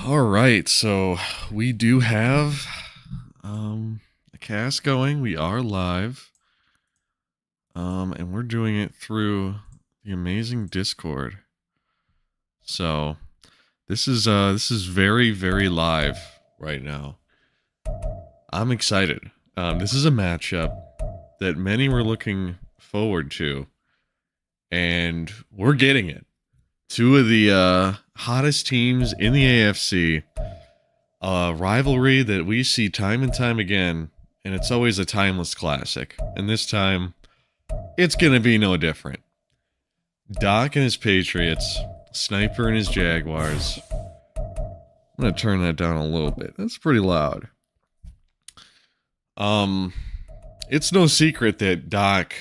All right, so we do have a cast going. We are live. And we're doing it through the amazing Discord. So this is very, very live right now. I'm excited. This is a matchup that many were looking forward to, and we're getting it. Two of the hottest teams in the AFC. A rivalry that we see time and time again, and it's always a timeless classic. And this time, it's going to be no different. Doc and his Patriots, Sniper and his Jaguars. I'm going to turn that down a little bit. That's pretty loud. It's no secret that Doc,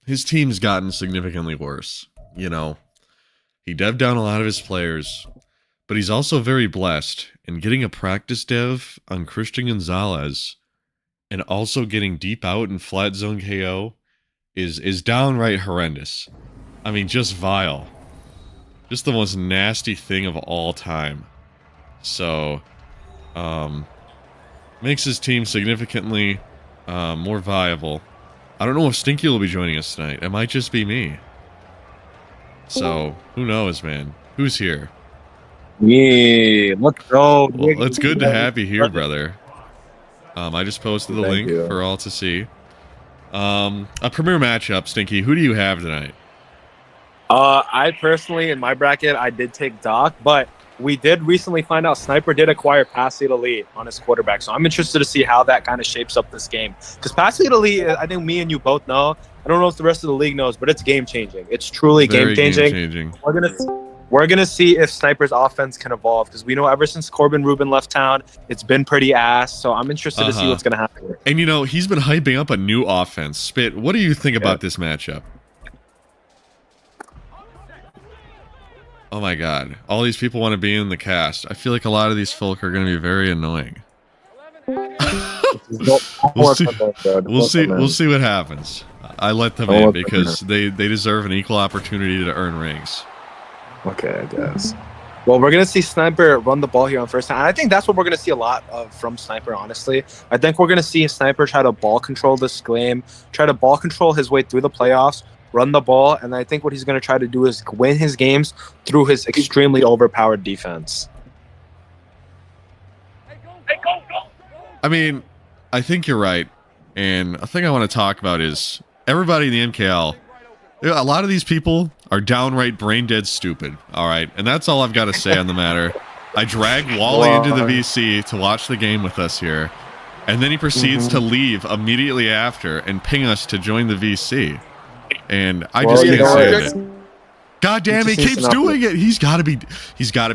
his team's gotten significantly worse. You know, he dev'd down a lot of his players, but he's also very blessed in getting a practice dev on Christian Gonzalez and also getting deep out in flat zone KO is downright horrendous. I mean, just vile. Just the most nasty thing of all time. So, makes his team significantly more viable. I don't know if Stinky will be joining us tonight. It might just be me. So, who knows, man? Who's here? Yeah, let's go. Well, it's good to have you here, brother. I just posted the link for all to see. A premier matchup, Stinky. Who do you have tonight? I personally, in my bracket, I did take Doc, but we did recently find out Sniper did acquire Patriot Elite on his quarterback. So I'm interested to see how that kind of shapes up this game. Because Patriot Elite, I think me and you both know. I don't know if the rest of the league knows, but it's game changing. It's truly game changing. We're gonna see if Sniper's offense can evolve, because we know ever since Corbin Rubin left town, it's been pretty ass. So I'm interested to see what's gonna happen. And you know, he's been hyping up a new offense. Spit, what do you think about this matchup? Oh my god, all these people want to be in the cast. I feel like a lot of these folk are going to be very annoying. We'll see what happens. I let them in because they deserve an equal opportunity to earn rings. Okay, I guess. Well, we're going to see Sniper run the ball here on first time. And I think that's what we're going to see a lot of from Sniper, honestly. I think we're going to see Sniper try to ball control this game, try to ball control his way through the playoffs, run the ball, and I think what he's going to try to do is win his games through his extremely overpowered defense. I mean, I think you're right. And a thing I want to talk about is everybody in the MKL. A lot of these people are downright brain dead stupid, all right? And that's all I've got to say on the matter. I dragged Wally into the VC to watch the game with us here, and then he proceeds to leave immediately after and ping us to join the VC. And I just can't stand it. God damn, he keeps doing it. He's got to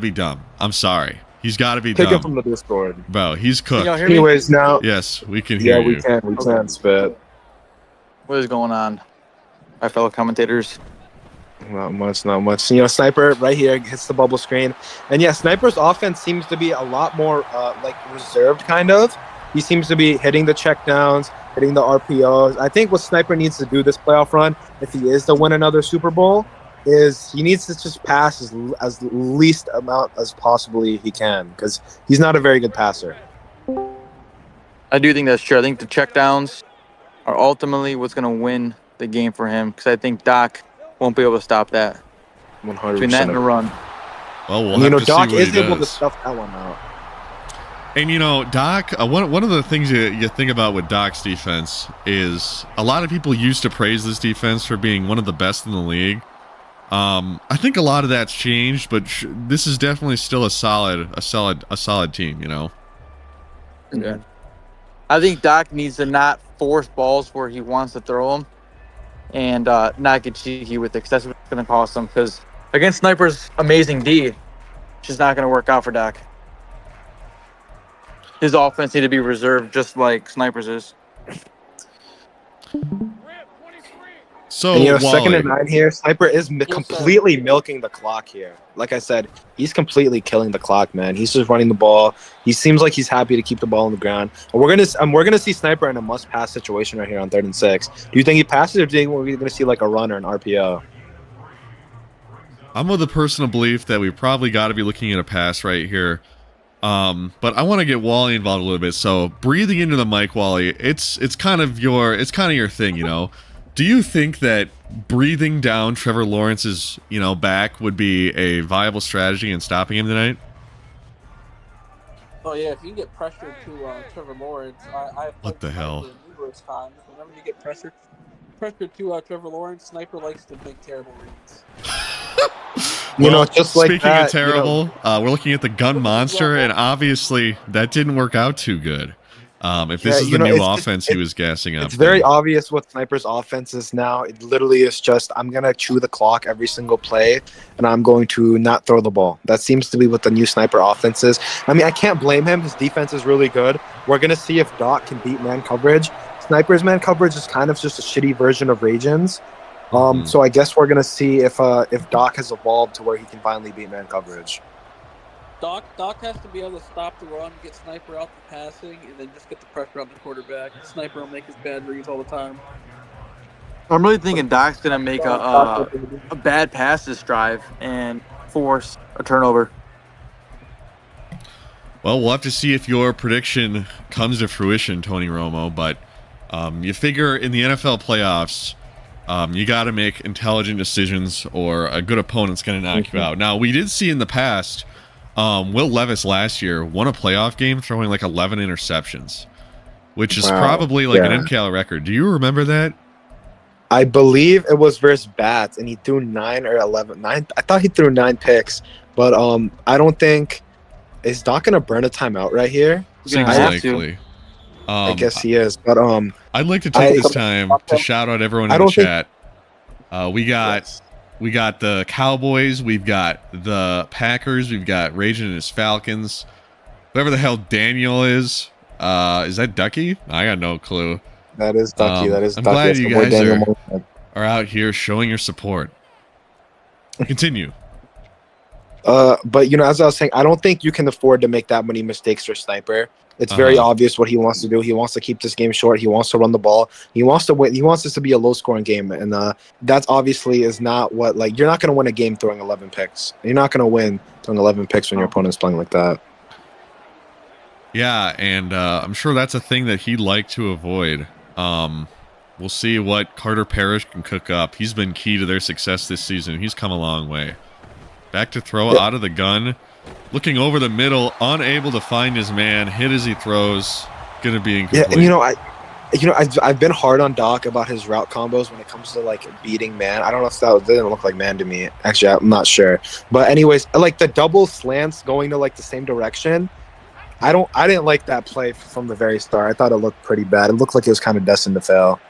be dumb. I'm sorry. He's got to be dumb. Take him from the Discord. Bro, he's cooked. Anyways, now. Yes, we can hear you. Yeah, we can, Spit. What is going on, my fellow commentators? Not much. You know, Sniper right here hits the bubble screen. And yeah, Sniper's offense seems to be a lot more like reserved, kind of. He seems to be hitting the checkdowns, hitting the RPOs. I think what Sniper needs to do this playoff run, if he is to win another Super Bowl, is he needs to just pass as least amount as possibly he can, because he's not a very good passer. I do think that's true. I think the checkdowns are ultimately what's going to win the game for him, because I think Doc won't be able to stop that. 100%. Between that and the run. Well, we'll have to Doc see what is he able to does. stuff that one out. And you know, Doc, one of the things you think about with Doc's defense is a lot of people used to praise this defense for being one of the best in the league. I think a lot of that's changed, but this is definitely still a solid team, you know. Yeah. I think Doc needs to not force balls where he wants to throw them, and not get cheeky with it, because that's what's going to cost him. Because against Sniper's amazing D, it's just not going to work out for Doc. His offense need to be reserved just like Sniper's is. So, and, you know, Wally, 2nd and 9 here. Sniper is completely milking the clock here. Like I said, he's completely killing the clock, man. He's just running the ball. He seems like he's happy to keep the ball on the ground. And we're gonna see Sniper in a must-pass situation right here on 3rd and 6. Do you think he passes, or do you think we're gonna see like a run or an RPO? I'm of the personal belief that we probably got to be looking at a pass right here. But I want to get Wally involved a little bit. So breathing into the mic, Wally, it's kind of your thing, you know. Do you think that breathing down Trevor Lawrence's back would be a viable strategy in stopping him tonight? Oh yeah, if you get pressured to Trevor Lawrence, I've What played the hell? Sniper numerous times. Whenever you get pressured to Trevor Lawrence, Sniper likes to make terrible reads. Just like speaking that, of terrible, we're looking at the gun monster, and obviously that didn't work out too good. If this is the new offense he was gassing up, it's very obvious what Sniper's offense is now. It literally is just, I'm going to chew the clock every single play, and I'm going to not throw the ball. That seems to be what the new Sniper offense is. I mean, I can't blame him. His defense is really good. We're going to see if Doc can beat man coverage. Sniper's man coverage is kind of just a shitty version of Ragen's. So I guess we're going to see if Doc has evolved to where he can finally beat man coverage. Doc has to be able to stop the run, get Sniper out the passing, and then just get the pressure on the quarterback. Sniper will make his bad reads all the time. I'm really thinking Doc's gonna make a bad pass this drive and force a turnover. Well, we'll have to see if your prediction comes to fruition, Tony Romo. But you figure in the NFL playoffs, you got to make intelligent decisions, or a good opponent's going to knock you out. Now, we did see in the past, Will Levis last year won a playoff game throwing like 11 interceptions, which is probably like an MKL record. Do you remember that? I believe it was versus Bats, and he threw 9 or 11. 9. I thought he threw 9 picks, but I don't think is Doc gonna burn a timeout right here. Seems likely. I guess he is, but I'd like to take this time to shout out everyone in the chat. We got the Cowboys, we've got the Packers, we've got Ragen and his Falcons. Whoever the hell Daniel is that Ducky? I got no clue. That is Ducky. That is I'm Ducky. glad you guys are out here showing your support. Continue. But as I was saying, I don't think you can afford to make that many mistakes for Sniper. It's very obvious what he wants to do. He wants to keep this game short. He wants to run the ball. He wants to win. He wants this to be a low-scoring game, and that's obviously is not what you're not going to win a game throwing 11 picks. You're not going to win throwing 11 picks when your opponent's playing like that. Yeah, and I'm sure that's a thing that he'd like to avoid. We'll see what Carter Parrish can cook up. He's been key to their success this season. He's come a long way. Back to throw out of the gun. Looking over the middle, unable to find his man. Hit as he throws. Going to be incomplete. Yeah, and I've been hard on Doc about his route combos when it comes to beating man. I don't know if that didn't look like man to me. Actually, I'm not sure. But anyways, the double slants going to the same direction. I didn't like that play from the very start. I thought it looked pretty bad. It looked like it was kind of destined to fail.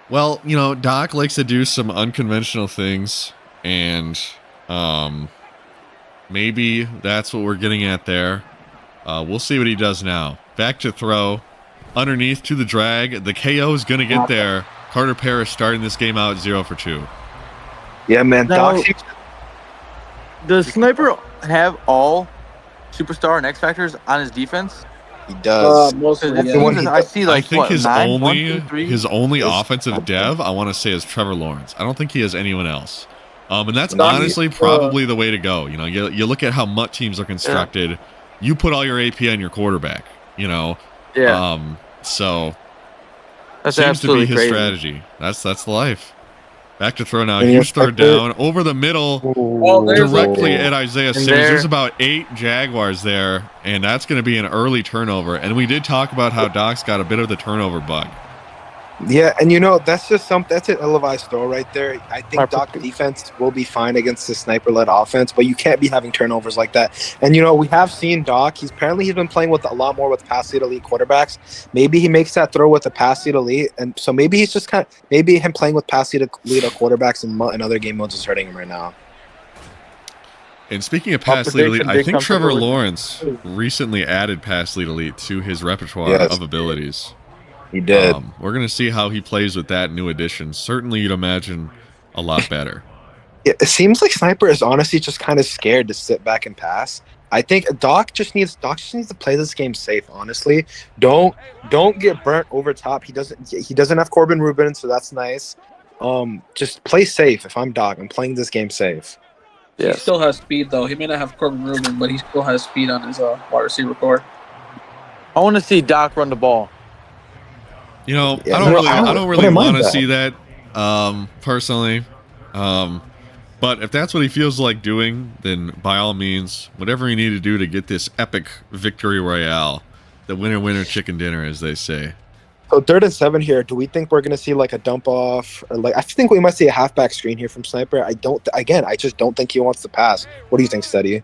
Well, Doc likes to do some unconventional things, and maybe that's what we're getting at there. We'll see what he does now. Back to throw. Underneath to the drag. The KO is going to get there. Carter Parrish starting this game out 0 for 2. Yeah, man. Now, Doc. Does Sniper have all superstar and X factors on his defense? He does. I see I think his 9, only 1, 2, 3. his only offensive dev, I want to say, is Trevor Lawrence. I don't think he has anyone else. And that's honestly probably the way to go. You look at how MUT teams are constructed. Yeah. You put all your AP on your quarterback. Yeah. So that's seems to be his crazy strategy. That's life. Back to throw now. Huge third down over the middle, directly at Isaiah Simmons. There's about 8 Jaguars there, and that's going to be an early turnover. And we did talk about how Doc's got a bit of the turnover bug. Yeah, and that's just that's an ill-advised throw right there. I think Doc defense will be fine against the sniper-led offense, but you can't be having turnovers like that. And we have seen Doc. He's been playing with a lot more with pass lead elite quarterbacks. Maybe he makes that throw with a pass lead elite, and so maybe he's just maybe him playing with pass lead quarterbacks in other game modes is hurting him right now. And speaking of pass lead elite, I think Trevor Lawrence recently added pass lead elite to his repertoire of abilities. He did. We're going to see how he plays with that new addition. Certainly, you'd imagine a lot better. It seems like Sniper is honestly just kind of scared to sit back and pass. I think Doc just needs to play this game safe. Honestly, don't get burnt over top. He doesn't have Corbin Rubin, so that's nice. Just play safe. If I'm Doc, I'm playing this game safe. He Yes. still has speed, though. He may not have Corbin Rubin, but he still has speed on his wide receiver core. I want to see Doc run the ball. You know, Yeah, I don't wouldn't really mind want to that. see that, personally. But if that's what he feels like doing, then by all means, whatever you need to do to get this epic victory royale, the winner chicken dinner, as they say. So 3rd and 7 here. Do we think we're gonna see like a dump off, or like I think we might see a halfback screen here from Sniper? I don't. Again, I just don't think he wants to pass. What do you think, Steady?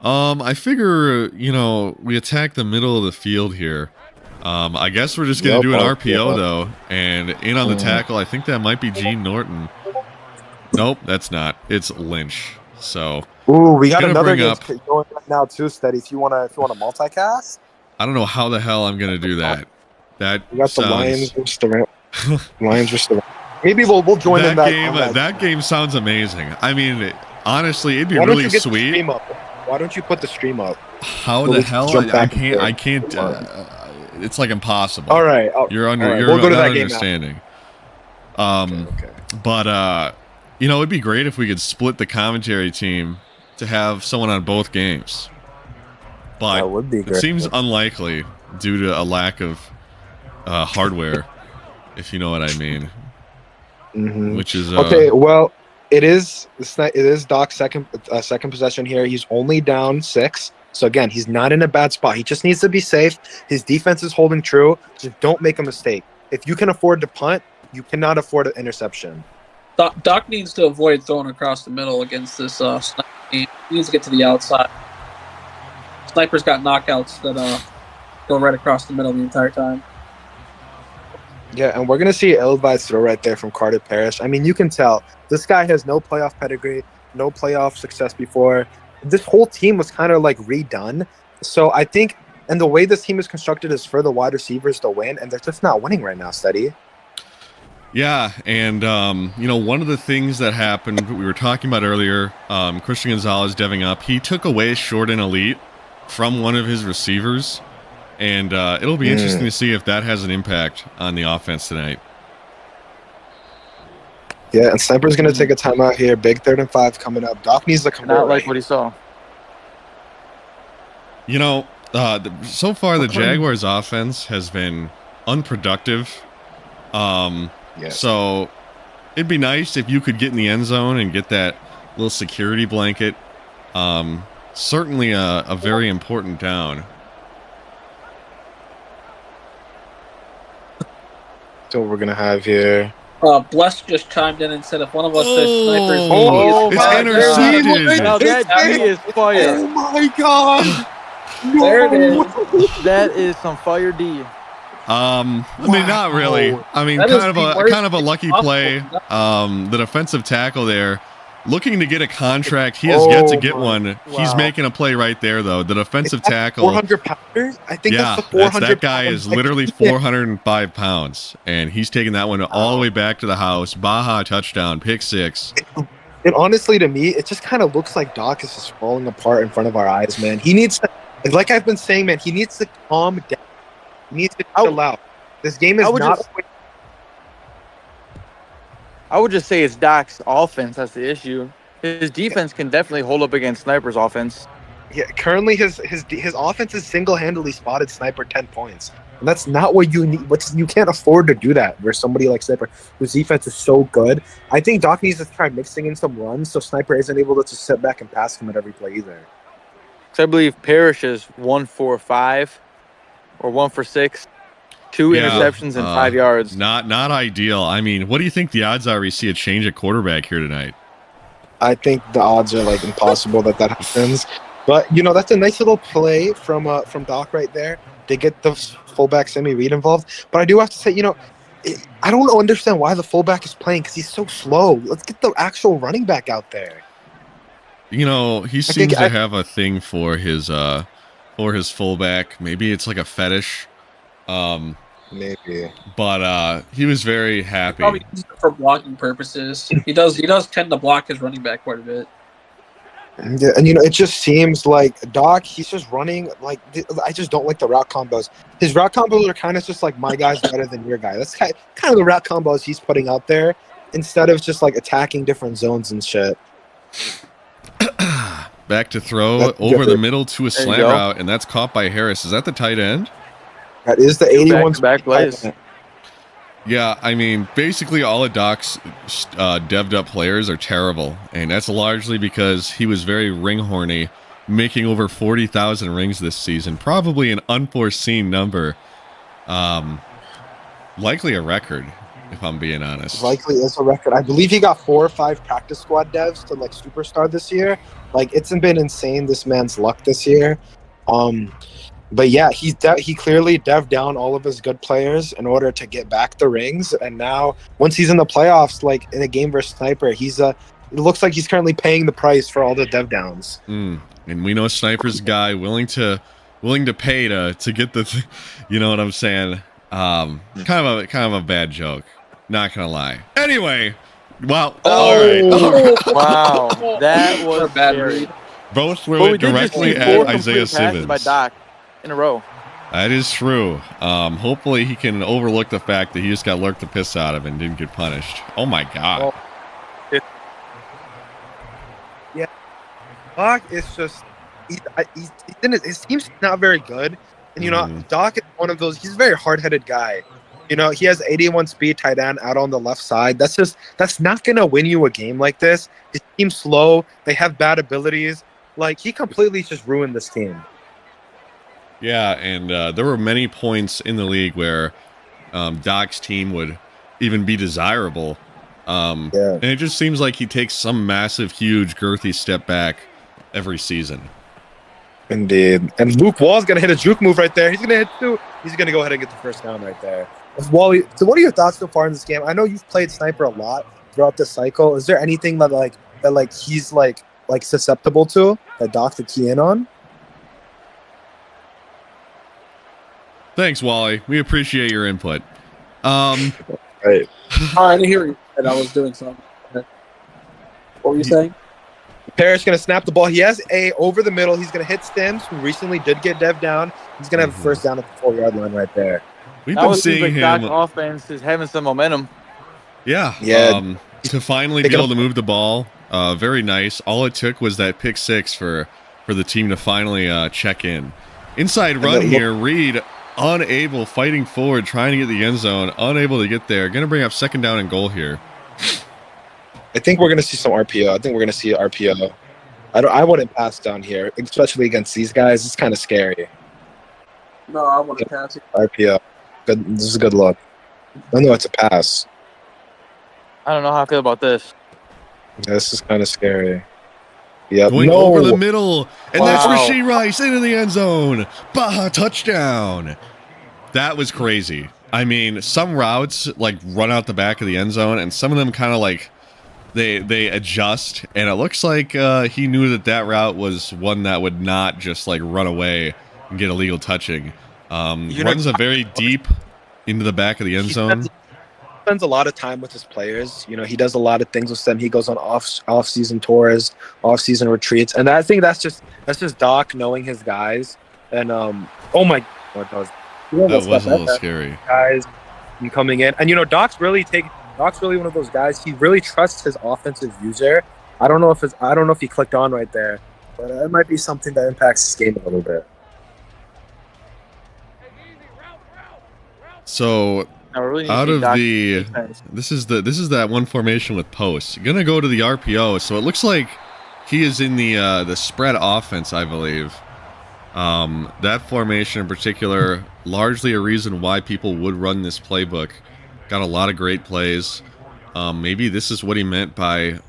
I figure, you know, we attack the middle of the field here. I guess we're just gonna do an RPO though, and in on the tackle. I think that might be Gene Norton. Nope, that's not. It's Lynch. So Ooh, we got Gonna another bring game going right now too, Steady. If you wanna multicast, I don't know how the hell I'm gonna do that. That we got the sounds, Lions versus the Lions versus the. Maybe we'll join in that that game. That game sounds amazing. I mean, honestly, it'd be Why don't really you get the sweet. stream up? Why don't you put the stream up? How We'll the just hell? jump I back and can't. forth. It's like impossible. All right. You're all right, you're we'll go to not that game now. understanding. Okay. But you know, it'd be great if we could split the commentary team to have someone on both games. But That would be it great. seems unlikely due to a lack of hardware, if you know what I mean. Mhm. Which is Okay, well, it is Doc's second possession here. He's only down 6. So again, he's not in a bad spot. He just needs to be safe. His defense is holding true. Just don't make a mistake. If you can afford to punt, you cannot afford an interception. Doc needs to avoid throwing across the middle against this Sniper team. He needs to get to the outside. Sniper's got knockouts that go right across the middle the entire time. Yeah, and we're gonna see an ill-advised throw right there from Carter Parrish. I mean, you can tell this guy has no playoff pedigree, no playoff success before. This whole team was kind of like redone. So I think, and the way this team is constructed is for the wide receivers to win, and they're just not winning right now, Steady. Yeah, and you know, one of the things that happened we were talking about earlier, Christian Gonzalez deving up, he took away short and elite from one of his receivers, and it'll be interesting to see if that has an impact on the offense tonight. Yeah, and Sniper's going to take a timeout here. Big 3rd and 5 coming up. Doc needs to convert. Not like right. what he saw. You know, so far the Jaguars' offense has been unproductive. Yes. So it'd be nice if you could get in the end zone and get that little security blanket. Certainly a very important down. So what we're going to have here. Bless just chimed in and said if one of us says Sniper's Oh, DB it's is intercepted. Now that D is fire. Oh my God! There it is. That is some fire D. I mean, not really. I mean, That is kind the of worst a lucky possible. play. The defensive tackle there, looking to get a contract. He has yet to get one. He's Wow. making a play right there, though. The defensive tackle. 400 pounders? I think Yeah, that's the 400 that guy is pound- literally 405 pounds, and he's taking that one all the way back to the house. Baja touchdown, pick 6. And honestly, to me, it just kind of looks like Doc is just falling apart in front of our eyes, man. He needs to, like I've been saying, man, he needs to calm down. He needs to chill out. This game is I would not. I would just say it's Doc's offense that's the issue. His defense can definitely hold up against Sniper's offense. Yeah, currently his offense has single-handedly spotted Sniper 10 points. And that's not what you need. You can't afford to do that where somebody like Sniper, whose defense is so good. I think Doc needs to try mixing in some runs so Sniper isn't able to just sit back and pass him at every play either. So I believe Parrish is 1 for 5 or 1 for 6, 2 Yeah, interceptions and 5 yards. Not ideal. I mean, what do you think the odds are we see a change at quarterback here tonight? I think the odds are like impossible that happens. But you know, that's a nice little play from Doc right there. They get the fullback Sammy Reed involved. But I do have to say, you know, I don't understand why the fullback is playing because he's so slow. Let's get the actual running back out there. You know, he seems to have a thing for his fullback. Maybe it's like a fetish. Maybe. But he was very happy. Probably used it for blocking purposes. He does tend to block his running back quite a bit. Yeah, and you know, it just seems like Doc, he's just running like I just don't like the route combos. His route combos are kind of just like my guy's better than your guy. That's kind of the route combos he's putting out there instead of just like attacking different zones and shit. back to throw That's over good. the middle to a There you slant go. route, and that's caught by Harris. Is that the tight end? That is the 81 back-to-back plays. Yeah, I mean, basically all of Doc's dev'd up players are terrible, and that's largely because he was very ring horny, making over 40,000 rings this season. Probably an unforeseen number. Likely a record, if I'm being honest. Likely is a record. I believe he got 4 or 5 practice squad devs to like superstar this year. Like it's been insane, this man's luck this year. But yeah, he clearly dev'd down all of his good players in order to get back the rings. And now, once he's in the playoffs, like in a game versus Sniper, it looks like he's currently paying the price for all the dev downs. And we know Sniper's a guy willing to pay to get the, you know what I'm saying? Kind of a bad joke. Not gonna lie. Anyway, well, all right. Wow, that was a bad scary. read. Both threw But we it did just directly see at 4 Isaiah complete passes Simmons. by Doc in a row. That is true. Hopefully he can overlook the fact that he just got lurked the piss out of and didn't get punished. Oh my god. Doc is just his team's not very good, and you know Doc is one of those. He's a very hard-headed guy. You know, he has 81 speed tight end out on the left side. That's not gonna win you a game like this. His team's slow. They have bad abilities. Like he completely just ruined this team. Yeah, and there were many points in the league where Doc's team would even be desirable. And it just seems like he takes some massive, huge, girthy step back every season. Indeed. And Luke Wall's gonna hit a juke move right there. He's gonna hit 2. He's gonna go ahead and get the first down right there. Wally, so what are your thoughts so far in this game? I know you've played Sniper a lot throughout the cycle. Is there anything that he's susceptible to that Doc to key in on? Thanks, Wally. We appreciate your input. Right. I didn't hear you. And I was doing something. What were you saying? Parrish gonna snap the ball. He has A over the middle. He's gonna hit Stims, who recently did get dev down. He's gonna have a first down at the 4-yard line right there. We've been Seems seeing like him. Doc's offense is having some momentum. Yeah. To finally be able to move the ball. Very nice. All it took was that pick 6 for the team to finally check in. Inside run here. Reed unable, fighting forward, trying to get the end zone, unable to get there. Going to bring up 2nd down and goal here. I think we're gonna see some RPO. I think we're gonna see RPO. I wouldn't pass down here, especially against these guys. It's kind of scary. No, I want to pass it. RPO. Good. This is a good look. I know it's a pass. I don't know how I feel about this. This is kind of scary. Yep. Going over the middle, and that's Wow. Rashee Rice into the end zone. Baja touchdown. That was crazy. I mean, some routes like run out the back of the end zone, and some of them kind of like they adjust, and it looks like he knew that route was one that would not just like run away and get illegal touching. Runs a very deep into the back of the end zone. Spends a lot of time with his players. You know, he does a lot of things with them. He goes on off-season tours, off-season retreats, and I think that's just Doc knowing his guys. And oh my God, that was a little scary. Guys and coming in, and you know, Doc's really one of those guys. He really trusts his offensive user. I don't know if he clicked on right there, but it might be something that impacts his game a little bit. So Really out of the defense. this is that one formation with posts. Gonna go to the RPO. So it looks like he is in the spread offense, I believe. That formation in particular, largely a reason why people would run this playbook. Got a lot of great plays. Maybe this is what he meant by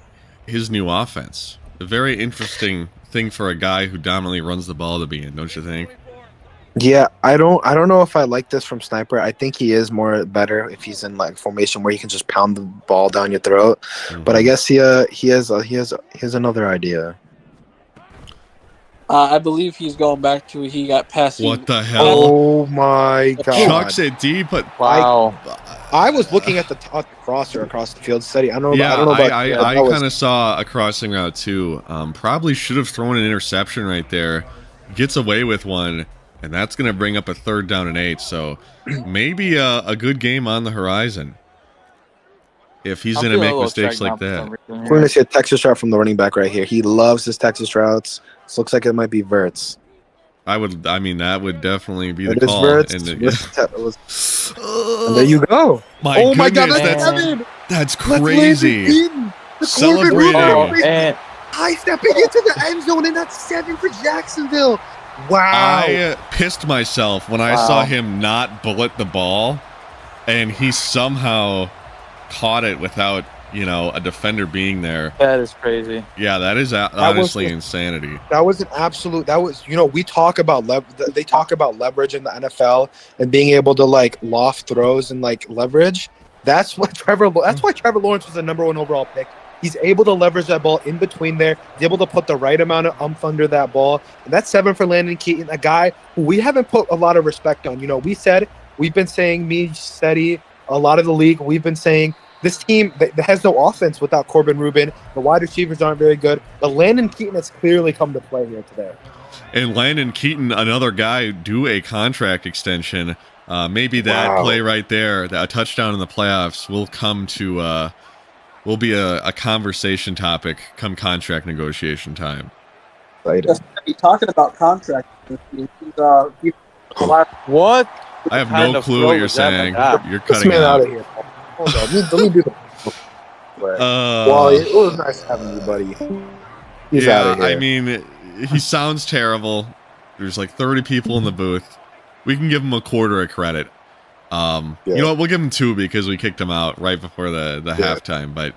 his new offense. A very interesting thing for a guy who dominantly runs the ball to be in, don't you think? Yeah, I don't know if I like this from Sniper. I think he is better if he's in like formation where he can just pound the ball down your throat. But I guess he has another idea. I believe he's going back to he got past. What the hell? Oh my God! Chucks it deep, but Wow. I was looking at the crosser across the field steady. I don't know. yeah, I don't know about. I kind of saw a crossing route too. Probably should have thrown an interception right there. Gets away with one. And that's going to bring up a 3rd down and 8. So maybe a good game on the horizon. if he's I'm going to feeling a make little mistakes checked like now for that. some reason We're going here. to see a Texas route from the running back right here. He loves his Texas routes. This looks like it might be Verts. I mean, that would definitely be the It is call. Verts. And And there you go. My Oh my God, goodness, that's man. 7. that's That's Landon crazy. Keaton. The Celebrating. Corbin Rubin And high stepping into the end zone, and that's 7 for Jacksonville. Wow. I pissed myself when I Wow. saw him not bullet the ball, and he somehow caught it without, a defender being there. that is crazy. Yeah, that is honestly insanity. That was an absolute. That was, we talk about they talk about leverage in the NFL and being able to like loft throws and like leverage. That's why Trevor Lawrence was the number 1 overall pick. He's able to leverage that ball in between there. He's able to put the right amount of umph under that ball. And that's 7 for Landon Keaton, a guy who we haven't put a lot of respect on. We've been saying, me, Seti, a lot of the league, we've been saying this team that has no offense without Corbin Rubin. The wide receivers aren't very good. But Landon Keaton has clearly come to play here today. And Landon Keaton, another guy, due a contract extension. Maybe that play right there, a touchdown in the playoffs, will be a conversation topic come contract negotiation time. Just be talking about contract. What? I have kind no of clue throw what you're was that saying. by God? You're This cutting man out out. of here. Hold on. Let me do the. Wally, it was nice having you, buddy. He's out of here. I mean, he sounds terrible. There's like 30 people in the booth. We can give him a quarter of credit. You know what? We'll give him 2 because we kicked him out right before the halftime. But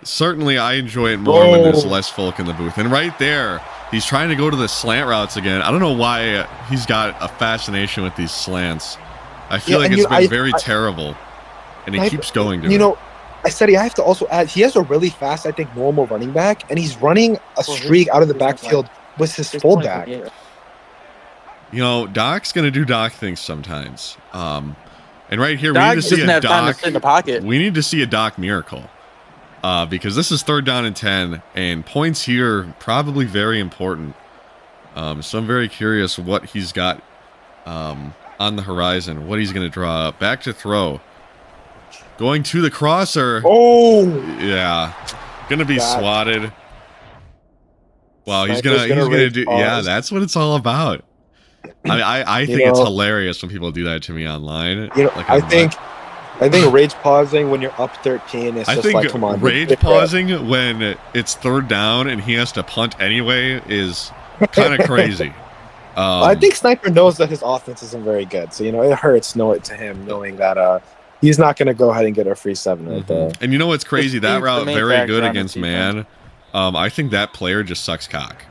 certainly I enjoy it more when there's less folk in the booth. And right there, he's trying to go to the slant routes again. I don't know why he's got a fascination with these slants. I feel like it's been very terrible. And he keeps going to it. I said I have to also add, he has a really fast, I think, normal running back, and he's running a streak out of the backfield with his fullback. Doc's going to do Doc things sometimes. And right here, Doc we need to see doesn't a have time to Doc. sit in the pocket. We need to see a Doc miracle. Because this is 3rd down and 10, and points here probably very important. So I'm very curious what he's got on the horizon, what he's going to draw up. Back to throw. Going to the crosser. Oh! Yeah. Going to be swatted. Wow, he's Sniper's gonna do. pause. Yeah, that's what it's all about. I think it's hilarious when people do that to me online. I think rage pausing when you're up 13 is just like, come on. Rage pausing when it's 3rd down and he has to punt anyway is kind of crazy. I think Sniper knows that his offense isn't very good, so it hurts to him knowing that he's not going to go ahead and get a free 7 right there. And you know what's crazy? That route very good against man. defense. I think that player just sucks cock.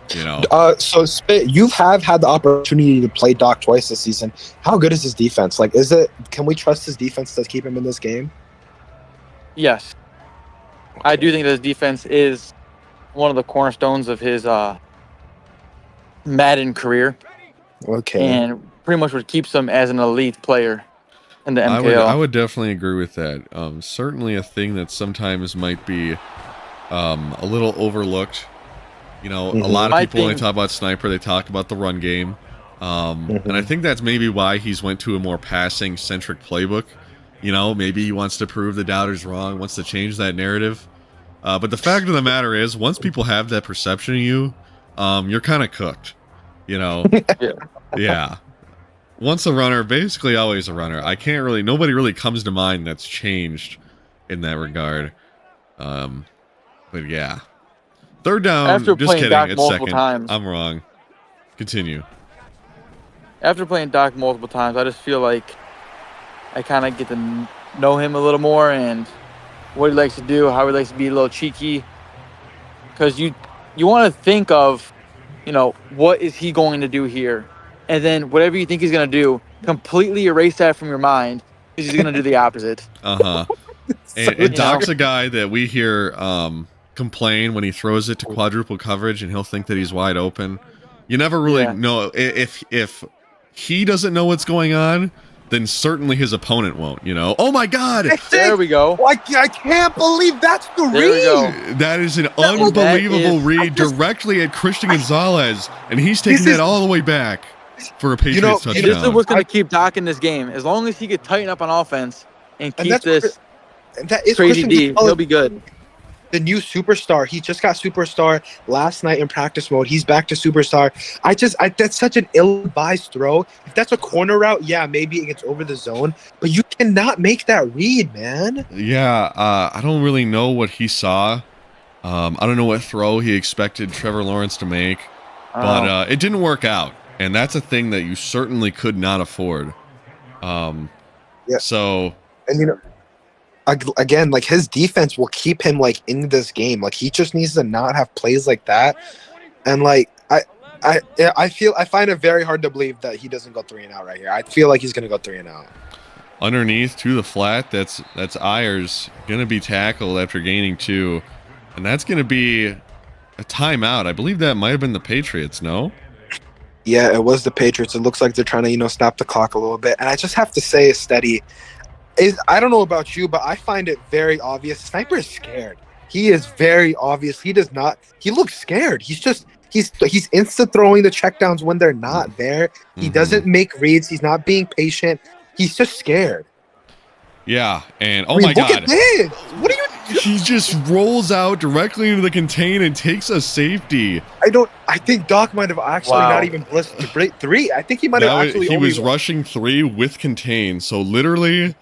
So Spit, you have had the opportunity to play Doc twice this season. How good is his defense? Like, can we trust his defense to keep him in this game? Yes. I do think that his defense is one of the cornerstones of his Madden career. Okay. And pretty much what keeps him as an elite player in the MKL. I would definitely agree with that. Certainly a thing that sometimes might be a little overlooked. A lot of people when they talk about Sniper, they talk about the run game. And I think that's maybe why he's went to a more passing-centric playbook. Maybe he wants to prove the doubters wrong, wants to change that narrative. But the fact of the matter is, once people have that perception of you, you're kind of cooked. Yeah. Once a runner, basically always a runner. Nobody really comes to mind that's changed in that regard. But yeah. 3rd down, After just playing kidding, Doc it's multiple 2nd. times. I'm wrong. Continue. After playing Doc multiple times, I just feel like I kind of get to know him a little more and what he likes to do, how he likes to be a little cheeky. Because you want to think of, what is he going to do here? And then whatever you think he's going to do, completely erase that from your mind because he's going to do the opposite. Uh-huh. And Doc's a guy that we hear complain when he throws it to quadruple coverage and he'll think that he's wide open. You never really know. If he doesn't know what's going on, then certainly his opponent won't, Oh my God! There we go. I can't believe that's the There we go. read. That is an unbelievable read directly at Christian Gonzalez, and he's taking that all the way back for a Patriots touchdown. This is what's going to keep Doc in this game. As long as he can tighten up on offense and keep this. That is Crazy Christian D. Gonzalez, He'll be good. the new superstar. He just got superstar last night in practice mode. He's back to superstar. That's such an ill-advised throw. If that's a corner route, yeah, maybe it gets over the zone, but you cannot make that read, man. Yeah, I don't really know what he saw. I don't know what throw he expected Trevor Lawrence to make, but it didn't work out, and that's a thing that you certainly could not afford. Yeah. So, And again, like his defense will keep him like in this game. Like he just needs to not have plays like that. And like I find it very hard to believe that he doesn't go 3-and-out right here. I feel like he's gonna go 3-and-out. underneath to the flat, that's Ayers gonna be tackled after gaining 2, and that's gonna be a timeout. I believe that might have been the Patriots. No. Yeah, it was the Patriots. It looks like they're trying to, stop the clock a little bit. And I just have to say, Steady, I don't know about you, but I find it very obvious. Sniper is scared. He is very obvious. He does not. He looks scared. He's insta throwing the checkdowns when they're not there. He doesn't make reads. He's not being patient. He's just scared. Yeah, and I mean, my look God, at this. What are you? he just rolls out directly into the contain and takes a safety. I think Doc might have actually not even blitzed to break 3. I think he might have actually. He was rushing 3 with contain. So literally,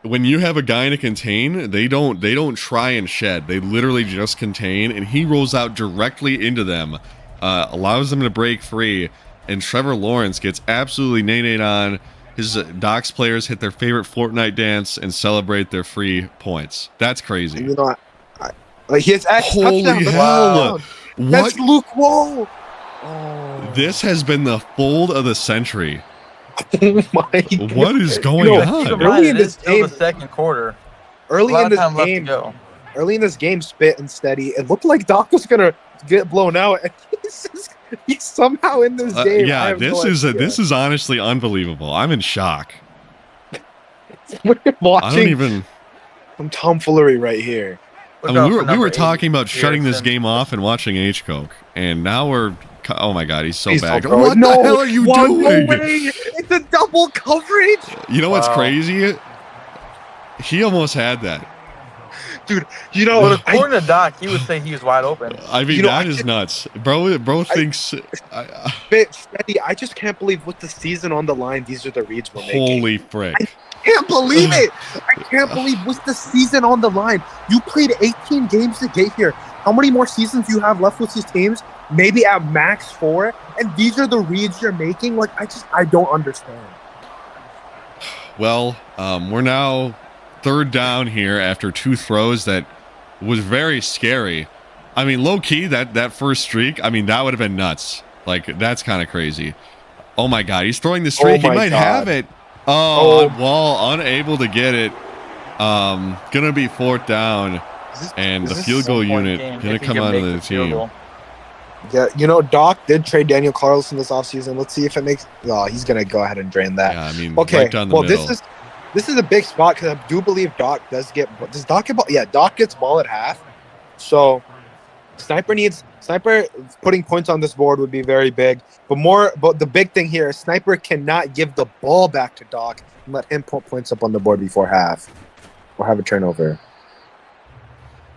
when you have a guy in a contain, they don't try and shed. They literally just contain, and he rolls out directly into them, allows them to break free, and Trevor Lawrence gets absolutely nay on. His Doc's players hit their favorite Fortnite dance and celebrate their free points. That's crazy. His Holy touchdown. hell! What? That's Luke Wall. Oh. This has been the fold of the century. Oh my God. What is going on? Early in this game, the second quarter. Early A lot in of time this game, left to go. early in this game, Spit and Steady. It looked like Doc was gonna get blown out. And he's somehow in this game. Yeah, this is honestly unbelievable. I'm in shock. We're I don't watching even. some tomfoolery right here. I mean, we were talking about shutting this game off and watching H Coke, and now we're. Oh my God, he's so bad. Bro. What the hell are you doing? No way. It's a double coverage. You know what's crazy? He almost had that. Dude, According to Doc, he would say he was wide open. I mean, that is nuts. Bro thinks. Steady, I just can't believe with the season on the line, these are the reads we're making. Holy frick. I can't believe it. I can't believe with the season on the line. You played 18 games to get here. How many more seasons do you have left with these teams? Maybe at max 4. And these are the reads you're making? Like, I don't understand. Well, we're now 3rd down here after 2 throws that was very scary. I mean, low key, that first streak, I mean, that would have been nuts. Like, that's kind of crazy. Oh my God, he's throwing the streak. He might have it. Wall unable to get it. Gonna be 4th down, and the field goal unit gonna come out of the team. Yeah, Doc did trade Daniel Carlson this offseason. Let's see if it makes. Oh, he's gonna go ahead and drain that. Yeah, I mean, okay. Right down the middle. This is a big spot because I do believe Doc does get. Does Doc get ball? Yeah, Doc gets ball at half. So Sniper putting points on this board would be very big. But the big thing here is Sniper cannot give the ball back to Doc and let him put points up on the board before half or have a turnover.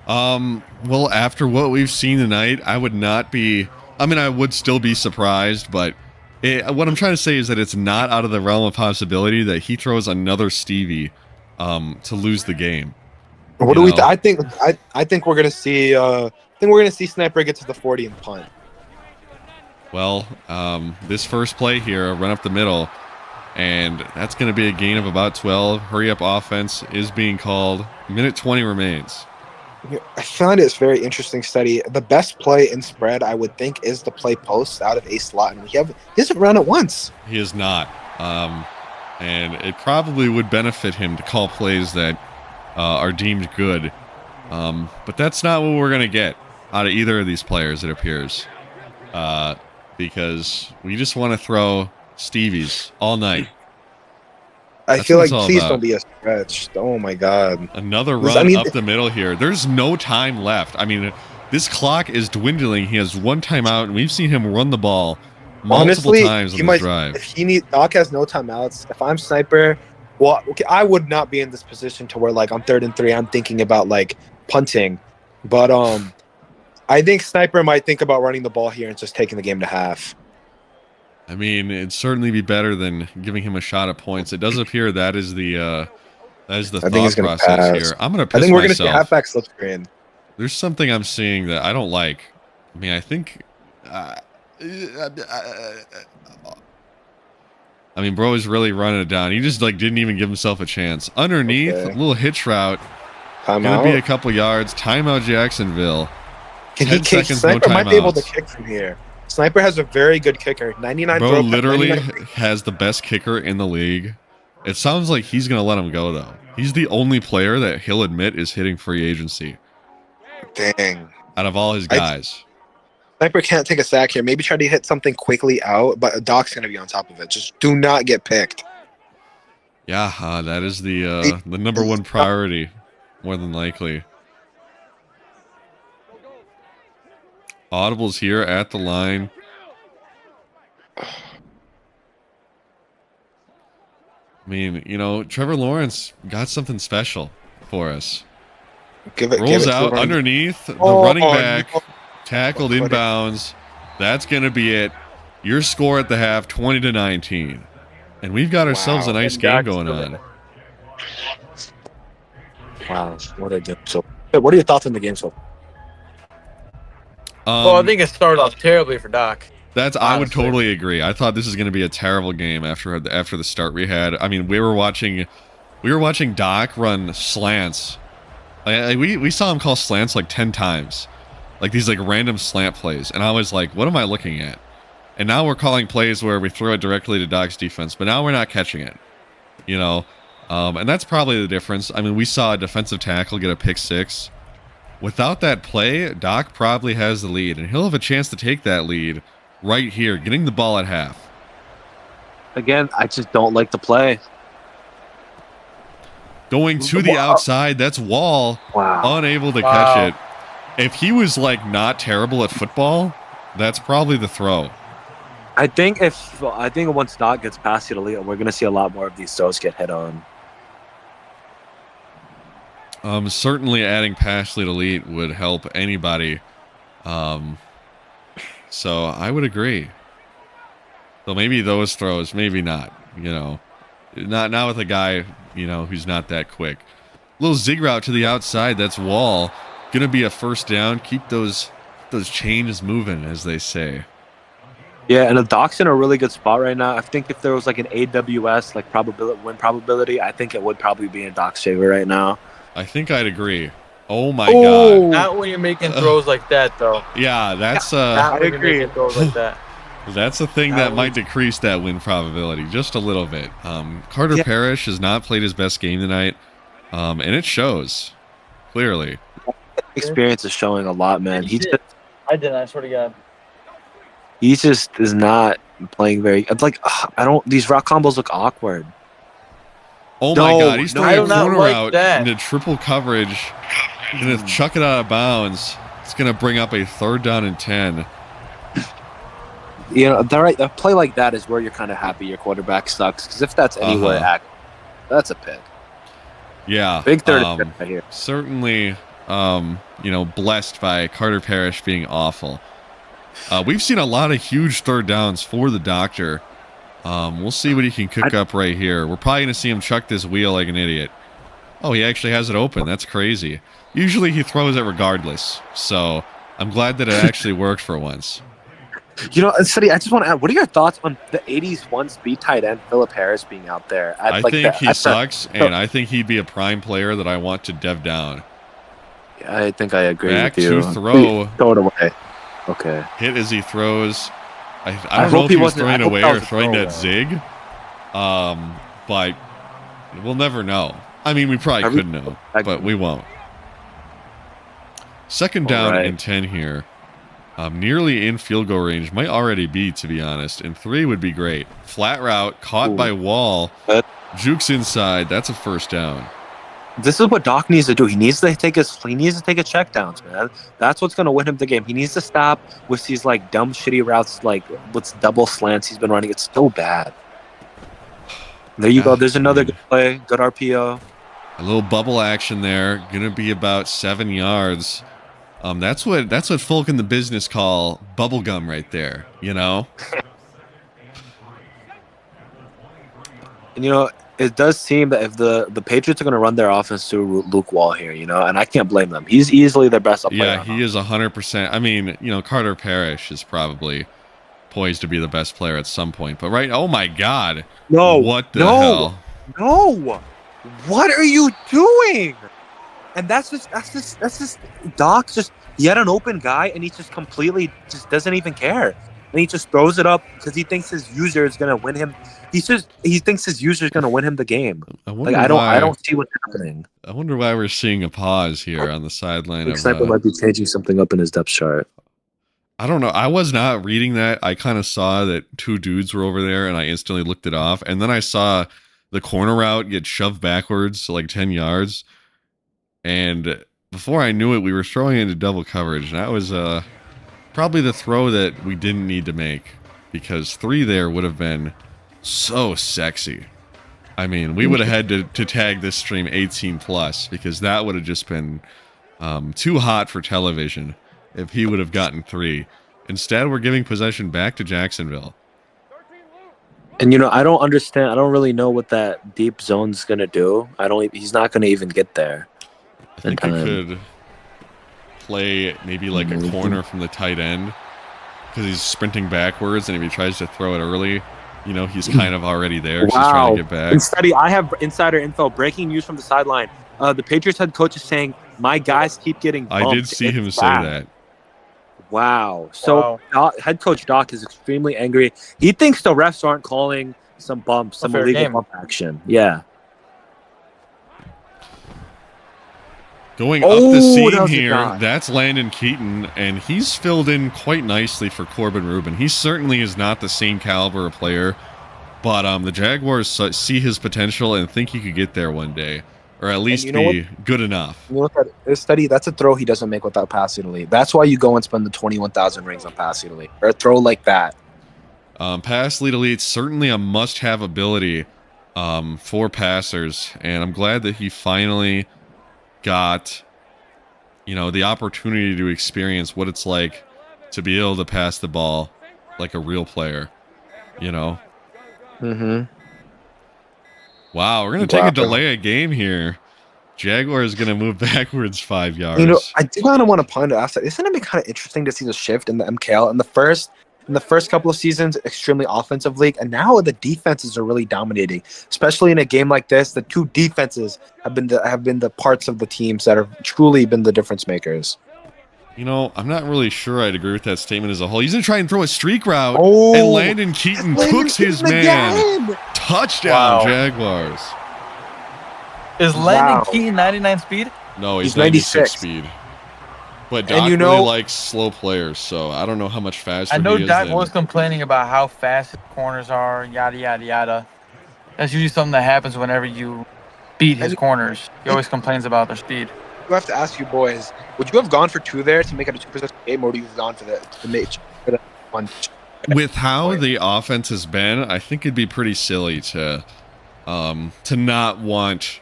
Well, after what we've seen tonight, I would not be. I mean, I would still be surprised, but what I'm trying to say is that it's not out of the realm of possibility that he throws another Stevie, to lose the game. What do we? I think we're gonna see. I think we're gonna see Sniper get to the 40 and punt. Well, this first play here, a run up the middle, and that's going to be a gain of about 12. Hurry up offense is being called. Minute 20 remains. I find it's very interesting study. The best play in spread, I would think, is the play post out of a slot, and he hasn't run it once. He is not, and it probably would benefit him to call plays that are deemed good, but that's not what we're going to get out of either of these players, it appears, because we just want to throw Stevies all night. I feel like please don't be a stretch. Oh my God. Another run up the middle here. There's no time left. I mean, this clock is dwindling. He has one timeout, and we've seen him run the ball multiple times on this drive. If Doc has no timeouts, if I'm Sniper, Well, okay, I would not be in this position to where like on 3rd and 3, I'm thinking about like punting, but I think Sniper might think about running the ball here and just taking the game to half. I mean, it'd certainly be better than giving him a shot at points. It does appear that is the I think thought he's gonna process pass. here. I'm gonna I piss think we're gonna see myself. halfback slip screen. There's something I'm seeing that I don't like. I mean, I think. I mean, bro is really running it down. He just like didn't even give himself a chance. Underneath, Okay. a little hitch route. Gonna Timeout. be a couple yards. Timeout, Jacksonville. Can 10 he kick? seconds, no Sniper might be able to timeouts. kick from here. Sniper has a very good kicker. 99. Bro throw- literally 99 has the best kicker in the league. It sounds like he's gonna let him go though. He's the only player that he'll admit is hitting free agency Dang. out of all his guys. Sniper can't take a sack here. Maybe try to hit something quickly out, but Doc's gonna be on top of it. Just do not get picked. Yeah, that is the number one priority, more than likely. Audibles here at the line. I mean, you know, Trevor Lawrence got something special for us. Give it. Rolls to out the underneath the Oh, running back, no. tackled Put it- inbounds. That's going to be it. Your score at the half, 20-19. And we've got ourselves Wow. a nice And game Dak's going still on. Wow, what a game! So, what are your thoughts on the game? So, Well, I think it started off terribly for Doc. I would honestly. totally agree. I thought this was going to be a terrible game after the start we had. I mean, we were watching Doc run slants. We saw him call slants like 10 times, like these like random slant plays, and I was like, what am I looking at? And now we're calling plays where we throw it directly to Doc's defense, but now we're not catching it, you know. And that's probably the difference. I mean, we saw a defensive tackle get a pick six. Without that play, Doc probably has the lead, and he'll have a chance to take that lead right here, getting the ball at half. Again, I just don't like the play. Going to the outside, that's Wall, Wow. unable to Wow. catch it. If he was like not terrible at football, that's probably the throw. I think once Doc gets past the elite, we're gonna see a lot more of these throws get hit on. Certainly adding pass lead elite would help anybody. So I would agree. So maybe those throws, maybe not. You know, not with a guy, you know, who's not that quick. Little zig route to the outside. That's Wall. Gonna be a first down. Keep those chains moving, as they say. Yeah, and the Doc's in a really good spot right now. I think if there was like an AWS like win probability, I think it would probably be in Doc's favor right now. I think I'd agree. Oh my god. Not when you're making throws like that, though. Yeah, that's Not when you're agree. making throws like that. that's a thing that might decrease that win probability just a little bit. Carter Yeah. Parrish has not played his best game tonight, and it shows clearly. Experience is showing a lot, man. He did. I did. I swear to God. He just is not playing very. It's like these rock combos look awkward. Oh my No, god, he's no, throwing I a do not corner like out that. into triple coverage. Gonna chuck it out of bounds. It's gonna bring up a 3rd down and 10. You know, a play like that is where you're kind of happy your quarterback sucks. Because if that's anywhere, that's a pick. Yeah, Big third right here. certainly, you know, blessed by Carter Parrish being awful. We've seen a lot of huge 3rd downs for the Doctor. We'll see what he can cook up right here. We're probably going to see him chuck this wheel like an idiot. Oh, he actually has it open. That's crazy. Usually he throws it regardless. So I'm glad that it actually worked for once. You know, City, I just want to add, what are your thoughts on the 80s one-speed tight end, Philip Harris, being out there? I think he sucks, and I think he'd be a prime player that I want to dev down. I think I agree Back with you. to throw. Throw it away. Okay. Hit as he throws. I don't hope know if he he was wasn't- I throwing hope away that or was a throwing that throwaway. zig. But we'll never know. I mean, we probably Every- could know, but we won't. 2nd down Alright. and 10 here. Nearly in field goal range. Might already be, to be honest. And 3 would be great. Flat route, caught Ooh. by Wall. That- Jukes inside. That's a 1st down. This is what Doc needs to do. He needs to take a check downs, man. That's what's gonna win him the game. He needs to stop with these like dumb shitty routes, like with double slants he's been running. It's so bad. There you go. Ah, There's another dude. good play. Good RPO. A little bubble action there. Gonna be about 7 yards. That's what folk in the business call bubblegum right there, you know? And it does seem that if the Patriots are going to run their offense through Luke Wall here, and I can't blame them. He's easily their best player. Yeah, he is 100%. I mean, Carter Parrish is probably poised to be the best player at some point. But oh my God. No. What the hell? No. What are you doing? And that's just Doc he had an open guy and he just completely just doesn't even care. And he just throws it up because he thinks his user is gonna win him. He thinks his user is gonna win him the game. I don't see what's happening. I wonder why we're seeing a pause here on the sideline. Sniper might be changing something up in his depth chart. I don't know. I was not reading that. I kind of saw that 2 dudes were over there and I instantly looked it off. And then I saw the corner route get shoved backwards to like 10 yards. And before I knew it, we were throwing into double coverage. And that was probably the throw that we didn't need to make, because 3 there would have been so sexy. I mean, we would have had to tag this stream 18 plus, because that would have just been too hot for television if he would have gotten 3. Instead, we're giving possession back to Jacksonville. And I don't understand. I don't really know what that deep zone's gonna do. He's not gonna even get there. I think he could play maybe like a corner from the tight end, because he's sprinting backwards, and if he tries to throw it early, he's kind of already there. Wow. He's trying to get back. I have insider info. Breaking news from the sideline. The Patriots head coach is saying, "My guys keep getting bumped." I did see him say that. Wow. So head coach Doc is extremely angry. He thinks the refs aren't calling some bumps, some illegal bump action. Yeah. Going up the seam here, that's Landon Keaton, and he's filled in quite nicely for Corbin Rubin. He certainly is not the same caliber of player, but the Jaguars see his potential and think he could get there one day, or at least be good enough. You look at this study, that's a throw he doesn't make without passing the lead. That's why you go and spend the 21,000 rings on passing the lead, or a throw like that. Pass lead elite, certainly a must-have ability for passers, and I'm glad that he finally got the opportunity to experience what it's like to be able to pass the ball like a real player. Wow, we're gonna take a delay of game here. Jaguars gonna move backwards 5 yards. I do kind of want to point out that isn't it kind of interesting to see the shift in the MKL in the first couple of seasons, extremely offensive league, and now the defenses are really dominating. Especially in a game like this, the 2 defenses have been the parts of the teams that have truly been the difference makers. I'm not really sure I'd agree with that statement as a whole. He's gonna try and throw a streak route, and Landon Keaton cooks his man. Again. Touchdown, Jaguars. Is Landon Keaton 99 speed? No, he's 96 speed. But Doc really likes slow players, so I don't know how much faster he is. I know Doc was complaining about how fast his corners are, yada, yada, yada. That's usually something that happens whenever you beat his corners. He always complains about their speed. I have to ask you boys, would you have gone for 2 there to make it a 2% game, or would you have gone for the one? With how the offense has been, I think it'd be pretty silly to not want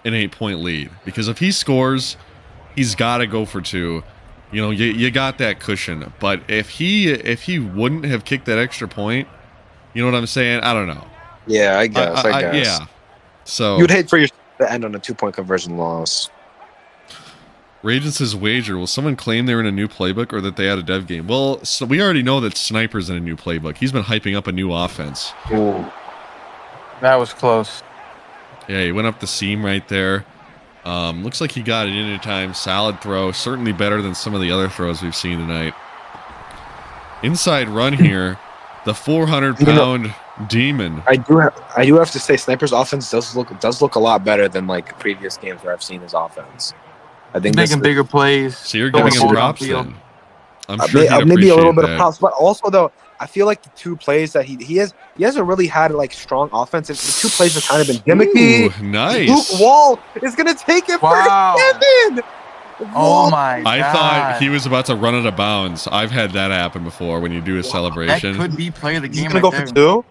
an 8-point lead, because if he scores, he's got to go for 2. You got that cushion. But if he wouldn't have kicked that extra point, you know what I'm saying? I don't know. Yeah, I guess. Yeah. So you'd hate for your to end on a 2-point conversion loss. Ragen says wager. Will someone claim they're in a new playbook or that they had a dev game? Well, so we already know that Sniper's in a new playbook. He's been hyping up a new offense. Ooh. That was close. Yeah, he went up the seam right there. Looks like he got it in time. Solid throw. Certainly better than some of the other throws we've seen tonight. Inside run here. The 400-pound demon. I do have to say, Sniper's offense does look a lot better than like previous games where I've seen his offense. I think making bigger plays. So you're giving him props then. I'm sure maybe a little bit of props, but also though I feel like the 2 plays that he hasn't really had like strong offense. The 2 plays have kind of been gimmicky. Ooh, nice. Luke Wall is gonna take it for 7. Oh my god! I thought he was about to run out of bounds. I've had that happen before when you do a celebration. That could be play of the game. He's gonna go for 2.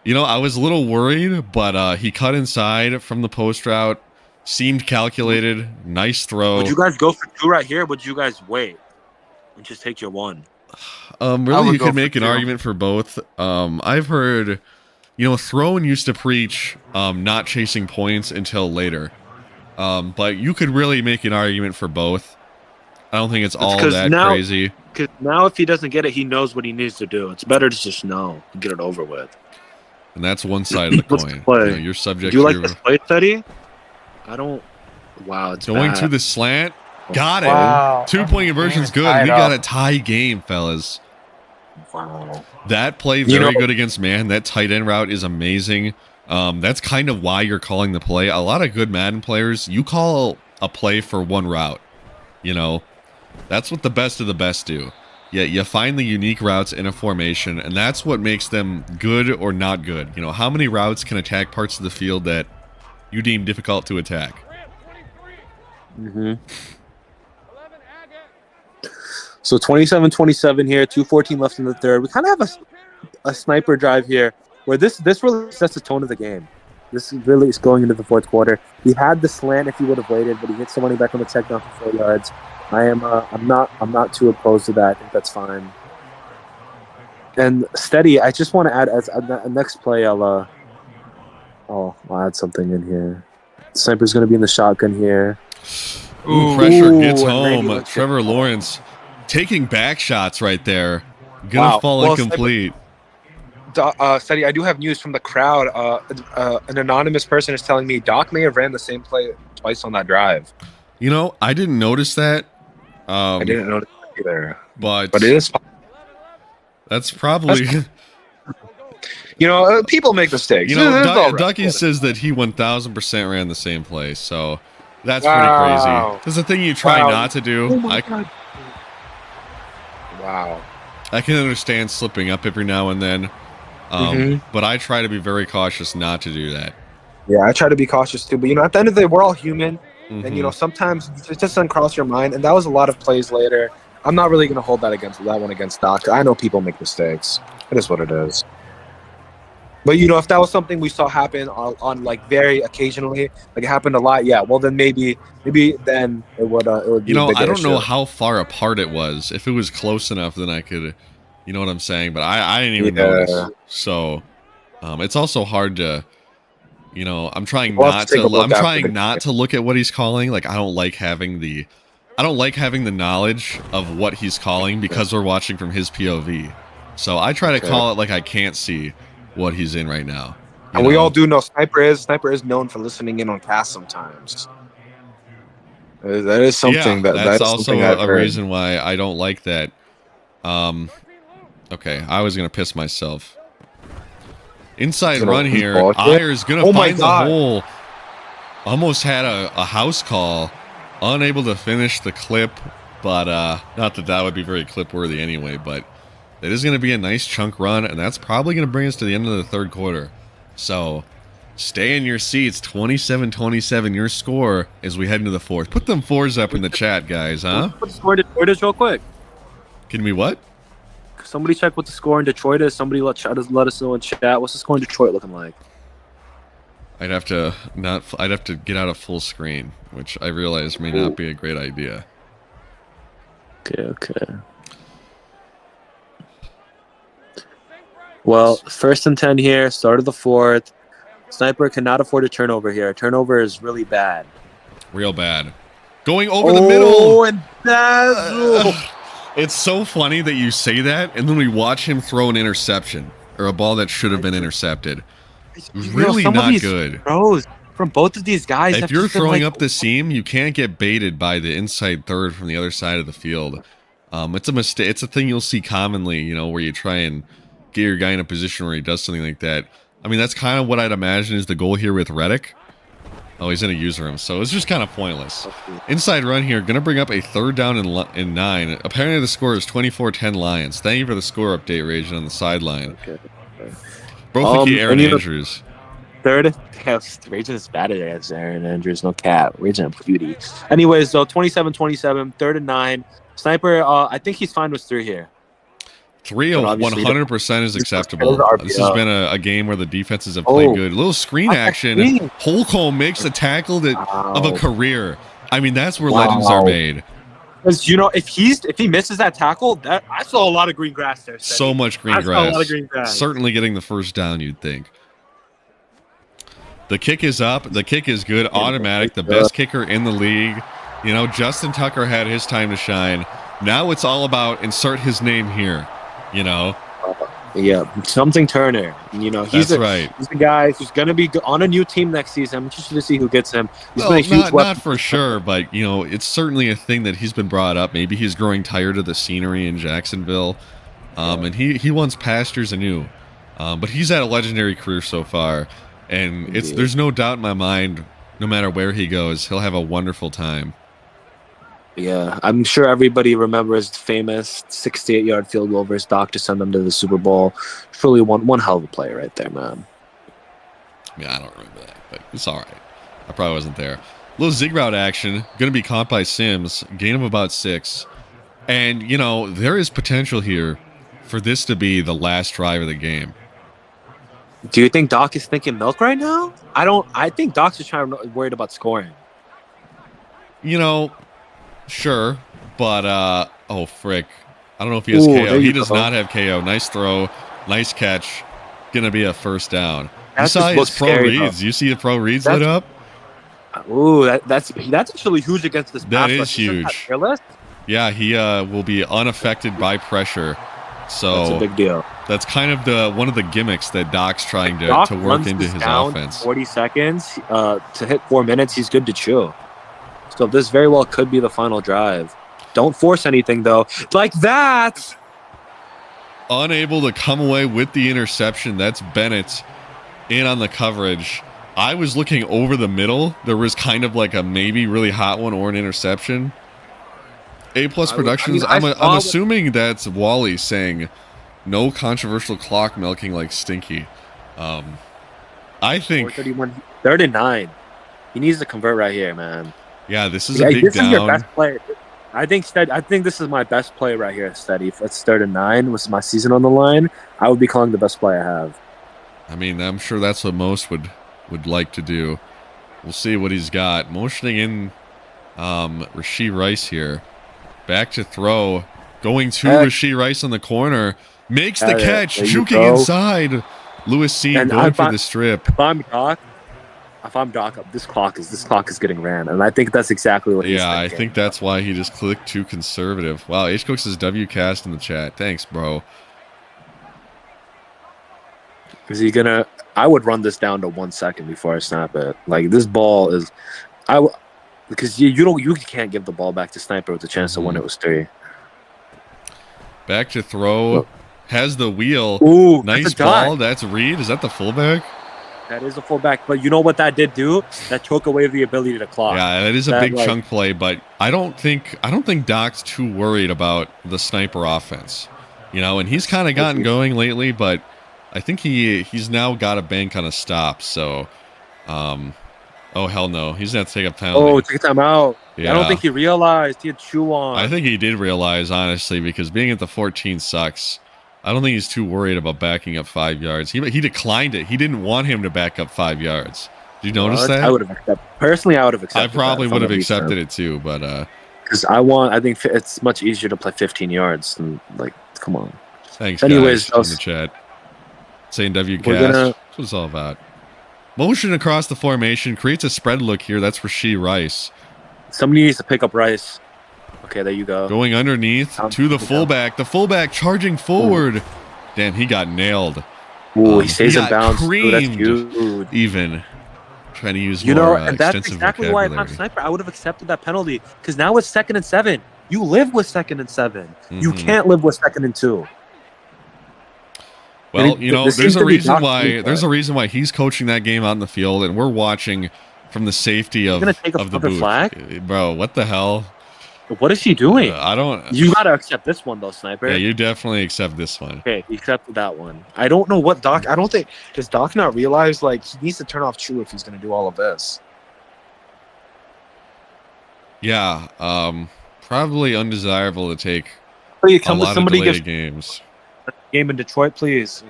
You know, I was a little worried, but he cut inside from the post route. Seemed calculated. Nice throw. Would you guys go for 2 right here? Would you guys wait and just take your 1? Really, would you go could for make an 2. argument for both. I've heard, Throne used to preach not chasing points until later. But you could really make an argument for both. I don't think it's all that crazy. Because now if he doesn't get it, he knows what he needs to do. It's better to just know and get it over with. And that's one side of the What's coin. the play? You're subject Do you to like your... this play, Teddy? I don't. Wow, it's Going bad. to the slant. Got it. Wow. 2-point conversion's good. Tied We up. got a tie game, fellas. Wow. That play very good against man. That tight end route is amazing. That's kind of why you're calling the play. A lot of good Madden players, you call a play for one route. That's what the best of the best do. Yeah, you find the unique routes in a formation, and that's what makes them good or not good. How many routes can attack parts of the field that you deem difficult to attack? Mm-hmm. So 27-27 here, 2:14 left in the third. We kind of have a sniper drive here where this really sets the tone of the game. This really is going into the fourth quarter. He had the slant if he would have waited, but he hit somebody back on the check down for 4 yards. I'm not too opposed to that. I think that's fine. And steady. I just want to add as a next play. I'll add something in here. Sniper's going to be in the shotgun here. Ooh, pressure gets and home. Randy Trevor Lawrence taking back shots right there. Gonna fall incomplete. Steady, I do have news from the crowd. An anonymous person is telling me Doc may have ran the same play twice on that drive. I didn't notice that. I didn't notice that either. But it is. That's probably... people make mistakes. It's all right. Ducky says that he 1,000% ran the same play, so that's pretty crazy. That's a thing you try not to do. Oh my God. Wow. I can understand slipping up every now and then, but I try to be very cautious not to do that. Yeah, I try to be cautious too. But at the end of the day, we're all human, and sometimes it just doesn't cross your mind. And that was a lot of plays later. I'm not really going to hold that one against Doc. I know people make mistakes. It is what it is. But if that was something we saw happen on like very occasionally, like it happened a lot, yeah. Well, then maybe then it would be. I don't know how far apart it was. If it was close enough, then I could, you know what I'm saying. But I didn't even notice. So, it's also hard to, I'm trying not to look at what he's calling. Like I don't like having the knowledge of what he's calling because we're watching from his POV. So I try to call it like I can't see what he's in right now. And we all do know Sniper is known for listening in on pass sometimes. That is something that's also something a reason why I don't like that. Okay, I was gonna piss myself. Inside run here. Ayer's gonna find the hole. Almost had a house call. Unable to finish the clip, but not that would be very clip worthy anyway, but it is going to be a nice chunk run, and that's probably going to bring us to the end of the third quarter. So, stay in your seats. 27-27, your score as we head into the fourth. Put them fours up in the chat, guys, huh? Put the score in Detroit is real quick. Can we what? Somebody check what the score in Detroit is. Somebody let us know in chat. What's the score in Detroit looking like? I'd have to get out of full screen, which I realize may not be a great idea. Okay. Well, 1st and 10 here, start of the fourth. Sniper cannot afford a turnover here. Turnover is really bad. Real bad. Going over the middle. And that's... It's so funny that you say that, and then we watch him throw an interception, or a ball that should have been intercepted. Really not good. Throws from both of these guys. If you're throwing up the seam, you can't get baited by the inside third from the other side of the field. It's a mistake. It's a thing you'll see commonly, where you try and get your guy in a position where he does something like that. I mean, that's kind of what I'd imagine is the goal here with Reddick. Oh, he's in a user room, so it's just kind of pointless. Inside run here, going to bring up a 3rd down and 9. Apparently the score is 24-10 Lions. Thank you for the score update, Ragin, on the sideline. Okay. Both Aaron Andrews. Third, Ragin is bad at Aaron Andrews. No cat. Ragin a beauty. Anyways, though, 27-27, 3rd and 9. Sniper, I think he's fine with 3 here. 3 But of obviously 100% is those acceptable. are This has RPO. been a game where the defenses have played Oh. good. A little screen Not that action. screen. Holcomb makes the tackle of a Wow. career. I mean, that's where legends are Wow. made. Because if he misses that tackle, that I saw a lot of green grass there. Steady. So much green I saw a lot of grass. green grass. Certainly getting the first down, you'd think. The kick is up. The kick is good. Automatic. The best kicker in the league. You know, Justin Tucker had his time to shine. Now it's all about insert his name here. You know? Yeah, something Turner. You know, he's right. He's the guy who's going to be on a new team next season. I'm interested to see who gets him. He's Well, been a huge not for sure, but you know, it's certainly a thing that he's been brought up. Maybe he's growing tired of the scenery in Jacksonville, and he wants pastures anew. But he's had a legendary career so far, and there's no doubt in my mind. No matter where he goes, he'll have a wonderful time. Yeah, I'm sure everybody remembers the famous 68-yard field goal versus Doc to send them to the Super Bowl. Truly one hell of a play right there, man. Yeah, I don't remember that, but it's all right. I probably wasn't there. Little zig route action, going to be caught by Sims. Gain of about 6. And, you know, there is potential here for this to be the last drive of the game. Do you think Doc is thinking milk right now? I think Doc's just worried about scoring. You know, sure, but oh frick, I don't know if he has Ooh, KO. He go. does not have KO. Nice throw, nice catch. Gonna be a first down. That You saw just his looks pro scary, reads. though. You see the pro reads lit up. Ooh, that's actually huge against this. That pass is rush. Isn't that huge. fearless? Yeah, he will be unaffected by pressure. So That's a big deal. that's kind of one of the gimmicks that Doc's trying to Doc work runs into this his down offense. 40 seconds to hit 4 minutes. He's good to chew. So this very well could be the final drive. Don't force anything though. Like that. Unable to come away with the interception. That's Bennett in on the coverage. I was looking over the middle. There was kind of like a maybe really hot one or an interception. A+ Productions. I'm assuming that's Wally saying no controversial clock milking like Stinky. I think 4:31, 3rd and 9. He needs to convert right here, man. yeah, this is a big this down. is your best play. I think this is my best play right here, Steady. If it's 3rd and 9, with my season on the line, I would be calling the best play I have. I mean, I'm sure that's what most would like to do. We'll see what he's got. Motioning in Rashee Rice here. Back to throw. Going to Rashee Rice on the corner. Makes the catch. Juking inside. Lewis C going for the strip. If I'm Doc, this clock is getting ran, and I think that's exactly what he's thinking. I think that's why he just clicked too conservative. Wow, H Cooks is WCast in the chat. Thanks, bro. Is he gonna? I would run this down to 1 second before I snap it. Like this ball is, because you can't give the ball back to Sniper with a chance to win it was 3. Back to throw. Has the wheel. Ooh, nice ball. That's Reed. Is that the fullback? That is a fullback, but you know what that did do? That took away the ability to clock. Yeah, that is a big chunk play, but I don't think Doc's too worried about the Sniper offense. You know, and he's kind of gotten going lately, but I think he's now got a bank on a stop. So, oh hell no, he's gonna have to take a penalty. Oh, take time out. Yeah. I don't think he realized he had chew on. I think he did realize, honestly, because being at the 14 sucks. I don't think he's too worried about backing up 5 yards. He declined it. He didn't want him to back up 5 yards. Did you notice that? I would have accepted. Personally, I would have accepted. I probably would have accepted it too, but because I think it's much easier to play 15 yards than come on. Thanks. Anyways, guys in the chat saying WCast. That's what it's all about. Motion across the formation creates a spread look here. That's Rashee Rice. Somebody needs to pick up Rice. Okay, there you go. Going underneath to the fullback. The fullback charging forward. Ooh. Damn, he got nailed. Ooh, he stays in bounds. Creamed, that's huge. Even trying to use more and that's exactly why if I'm Sniper, I would have accepted that penalty because now it's 2nd and 7. You live with 2nd and 7. Mm-hmm. You can't live with 2nd and 2. Well, there's a reason why he's coaching that game out in the field, and we're watching from the safety of the booth. Flag? Bro, what the hell? What is he doing? I don't. You gotta accept this one though, Sniper. Yeah, you definitely accept this one. Okay, he accepted that one. I don't know what Doc. I don't think does Doc not realize he needs to turn off Chew if he's gonna do all of this. Yeah, probably undesirable to take a lot of delayed games. Game in Detroit, please.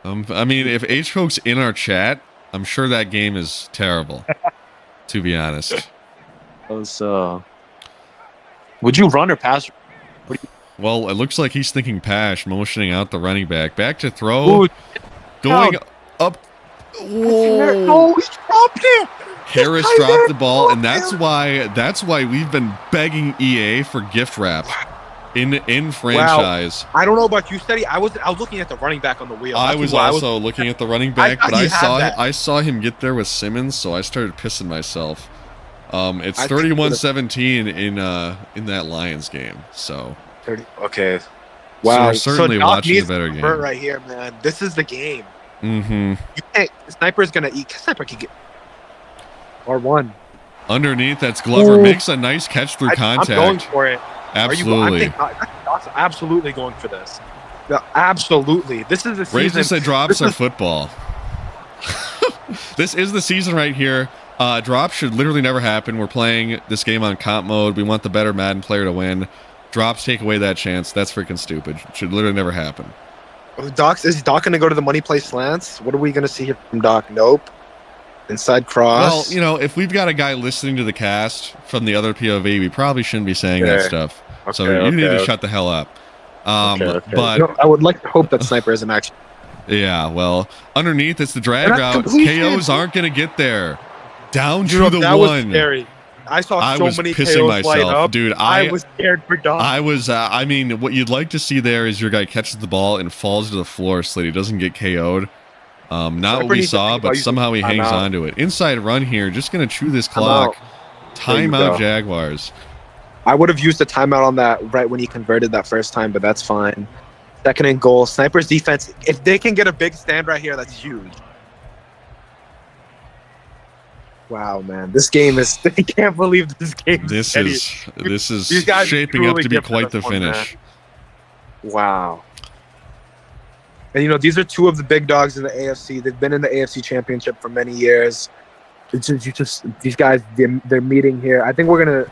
I mean, if H Hoke's in our chat, I'm sure that game is terrible. To be honest. Would you run or pass? Well, it looks like he's thinking pass, motioning out the running back. Back to throw. Ooh, Going up. Whoa. Oh, he dropped it. Harris dropped the ball, and that's why we've been begging EA for gift wrap in franchise. I don't know about you, Steady. I was looking at the running back on the wheel. I was also looking at the running back, but I saw him get there with Simmons, so I started pissing myself. It's 31-17 in that Lions game. So 30. Okay. Wow. So we're certainly watching the better game right here, man. This is the game. Mm-hmm. You can't. Sniper's gonna eat. Sniper can get R1 underneath. That's Glover. Makes a nice catch through contact. I'm going for it. Absolutely. Absolutely going for this. Absolutely. This is the season. Raises and drops are football. This is the season right here. Drops should literally never happen. We're playing this game on comp mode. We want the better Madden player to win. Drops take away that chance. That's freaking stupid. Should literally never happen. Is Doc going to go to the money play slants? What are we going to see here from Doc? Nope. Inside cross. Well, you know, if we've got a guy listening to the cast from the other POV, we probably shouldn't be saying that stuff. So you need to shut the hell up. But I would like to hope that Sniper isn't actually. Yeah, well, underneath it's the drag route. KOs aren't going to get there. Down to the that one. Was scary. I saw so many pissing KOs light myself, up. dude. I was scared for Doc. I was. I mean, what you'd like to see there is your guy catches the ball and falls to the floor so that he doesn't get KO'd. Not what we saw, but somehow he hangs on to it. Inside run here, just going to chew this clock. Timeout Jaguars. I would have used a timeout on that right when he converted that first time, but that's fine. Second and goal. Sniper's defense, if they can get a big stand right here, that's huge. Wow, man. This game is I can't believe this game This is shaping up to be quite the finish. Wow. And you know, these are two of the big dogs in the AFC. They've been in the AFC Championship for many years. It's just these guys, they're meeting here. I think we're gonna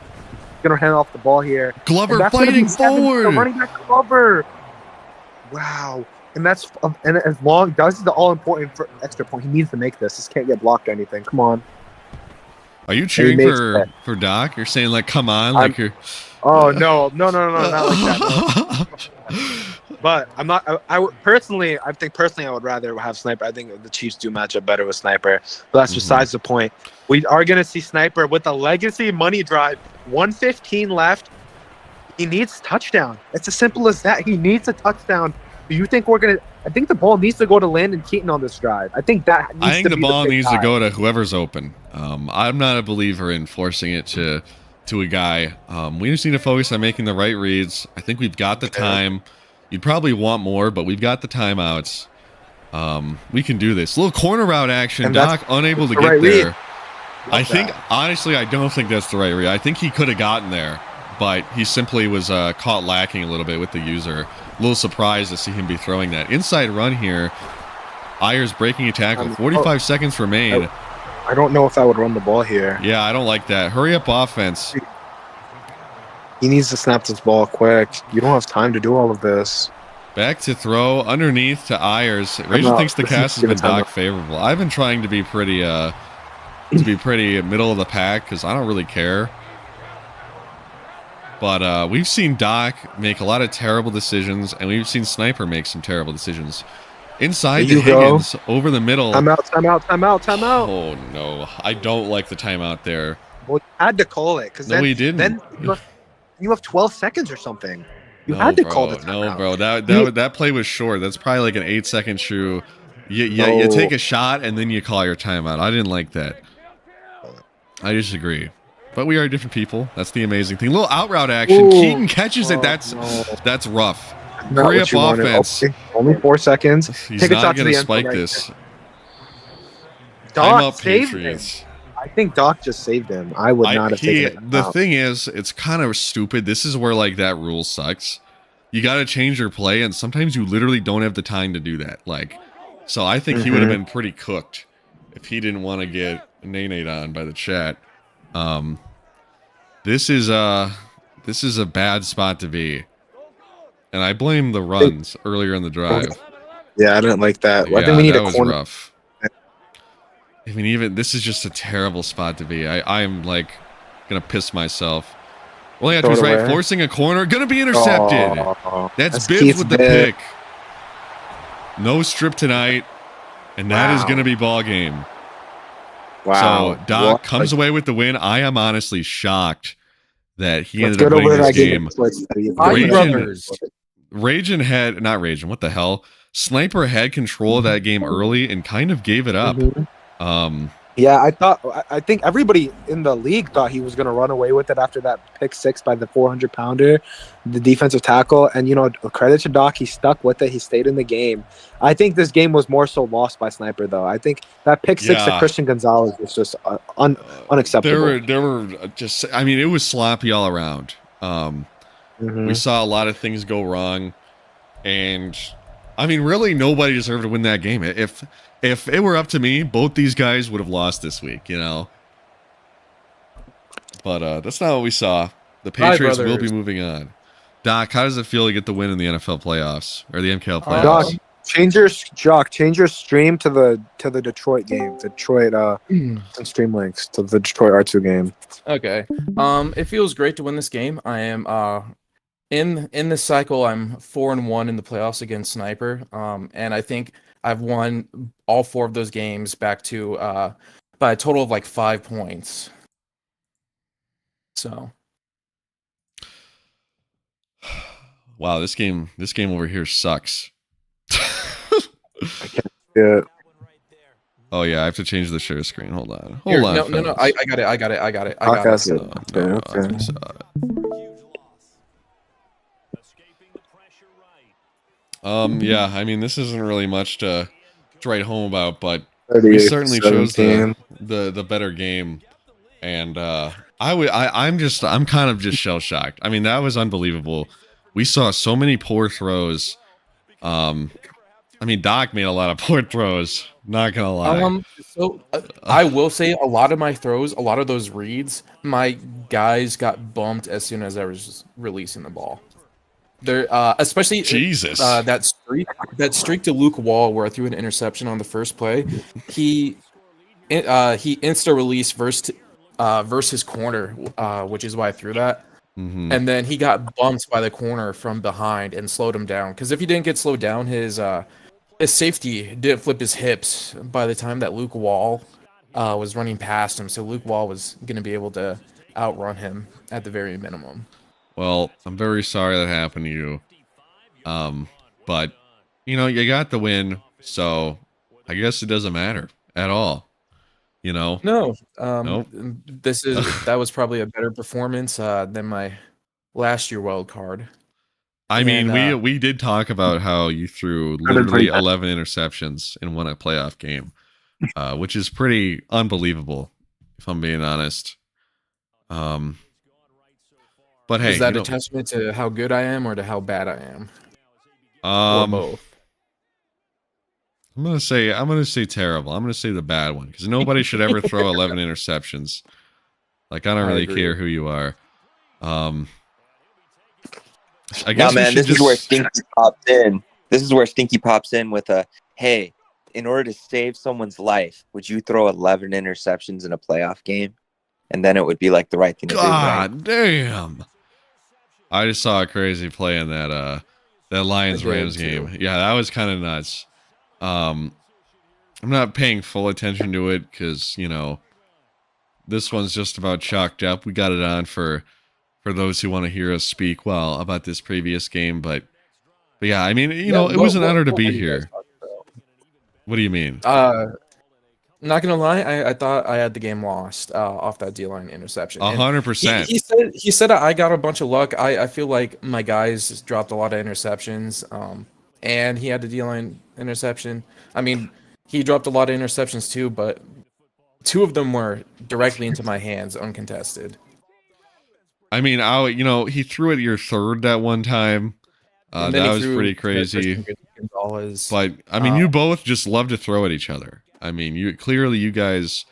hand off the ball here. Glover fighting forward. Running back Glover. Wow. And that's as long this is the all important for extra point. He needs to make this. This can't get blocked or anything. Come on. Are you cheering for Doc? You're saying like, come on, like you're. Oh no, not like that. No. But I'm not. I think personally, I would rather have Sniper. I think the Chiefs do match up better with Sniper. But that's besides the point. We are gonna see Sniper with the legacy money drive. 1:15 left. He needs touchdown. It's as simple as that. He needs a touchdown. Do you think we're gonna? I think the ball needs to go to Landon Keaton on this drive. I think the ball needs to go to whoever's open. I'm not a believer in forcing it to a guy. We just need to focus on making the right reads. I think we've got the time. You'd probably want more, but we've got the timeouts. We can do this. Little corner route action. Doc unable to get there. Honestly, I don't think that's the right read. I think he could have gotten there, but he simply was caught lacking a little bit with the user. A little surprised to see him be throwing that. Inside run here. Ayers breaking a tackle. 45 seconds remain. I don't know if I would run the ball here. Yeah, I don't like that. Hurry up offense. He needs to snap this ball quick. You don't have time to do all of this. Back to throw. Underneath to Ayers. Rachel thinks the cast has been Doc favorable. I've been trying to be pretty middle of the pack because I don't really care. But we've seen Doc make a lot of terrible decisions, and we've seen Sniper make some terrible decisions. Inside to Higgins, over the middle. Timeout. Oh, no. I don't like the timeout there. Well, you had to call it. No, he didn't. Then you have 12 seconds or something. You had to call the timeout. No, bro. That play was short. That's probably like an 8-second shoe. You take a shot, and then you call your timeout. I didn't like that. I disagree. But we are different people. That's the amazing thing. A little out route action. Ooh. Keaton catches it. That's rough. Hurry up offense. Only 4 seconds. He's not going to spike this. Doc saved Patriots. I think Doc just saved him. I would not have taken it. The thing is, it's kind of stupid. This is where like that rule sucks. You got to change your play, and sometimes you literally don't have the time to do that. So I think he would have been pretty cooked if he didn't want to get nay-nayed on by the chat. This is a bad spot to be. And I blame the runs earlier in the drive. Yeah, I didn't like that. I Yeah, think we need that a was corner. rough. I mean, even this is just a terrible spot to be. I'm like gonna piss myself. Only after he's right, forcing a corner, gonna be intercepted. That's Bibbs Keith's with the pick. No strip tonight, and that is gonna be ball game. Wow. So Doc comes away with the win. I am honestly shocked that he ended up winning this game. Ragin had not Ragin. What the hell? Sniper had control of that game early and kind of gave it up. Yeah, I think everybody in the league thought he was going to run away with it after that pick 6 by the 400-pounder, the defensive tackle. And, credit to Doc, he stuck with it. He stayed in the game. I think this game was more so lost by Sniper, though. I think that pick 6 to Christian Gonzalez was just unacceptable. There were just, I mean, it was sloppy all around. We saw a lot of things go wrong. And, I mean, really nobody deserved to win that game. If it were up to me, both these guys would have lost this week, But that's not what we saw. The Patriots will be moving on. Doc, how does it feel to get the win in the NFL playoffs or the MKL playoffs? Doc, change your stream to the Detroit game. Detroit and stream links to the Detroit R2 game. Okay. It feels great to win this game. I am in this cycle. I'm 4-1 in the playoffs against Sniper. And I think I've won all 4 of those games back to by a total of like 5 points. So, wow, this game over here sucks. I can't do it. Oh yeah, I have to change the share screen. Hold on. No. I got it. Okay. Yeah, I mean, this isn't really much to write home about, but we certainly chose the better game, and I'm kind of just shell shocked. I mean, that was unbelievable. We saw so many poor throws. I mean, Doc made a lot of poor throws. Not gonna lie. I will say a lot of my throws, a lot of those reads, my guys got bumped as soon as I was releasing the ball. There, especially Jesus, that streak to Luke Wall where I threw an interception on the first play. He insta release versus his corner, which is why I threw that. And then he got bumped by the corner from behind and slowed him down. Because if he didn't get slowed down, his safety didn't flip his hips by the time that Luke Wall was running past him. So Luke Wall was going to be able to outrun him at the very minimum. Well, I'm very sorry that happened to you. But you got the win, so I guess it doesn't matter at all. No. Nope. That was probably a better performance than my last year wild card. I mean, we did talk about how you threw literally 11 interceptions and won a playoff game, which is pretty unbelievable, if I'm being honest. But hey, is that a testament to how good I am or to how bad I am? Or both? I'm gonna say terrible. I'm gonna say the bad one because nobody should ever throw 11 interceptions. Like I don't really care who you are. I guess this is where Stinky pops in. This is where Stinky pops in with a hey. In order to save someone's life, would you throw 11 interceptions in a playoff game? And then it would be like the right thing to do. God damn! I just saw a crazy play in that Lions Rams game. Yeah, that was kind of nuts. I'm not paying full attention to it because this one's just about chalked up. We got it on for those who want to hear us speak about this previous game, but yeah, I mean, it was an honor to be here. What do you mean? Not gonna lie, I thought I had the game lost off that D-line interception. 100%. He said I got a bunch of luck. I feel like my guys dropped a lot of interceptions, and he had the D-line interception. I mean, he dropped a lot of interceptions too, but 2 of them were directly into my hands, uncontested. I mean, he threw it your third that one time. That was pretty crazy. But I mean, you both just love to throw at each other. I mean, you guys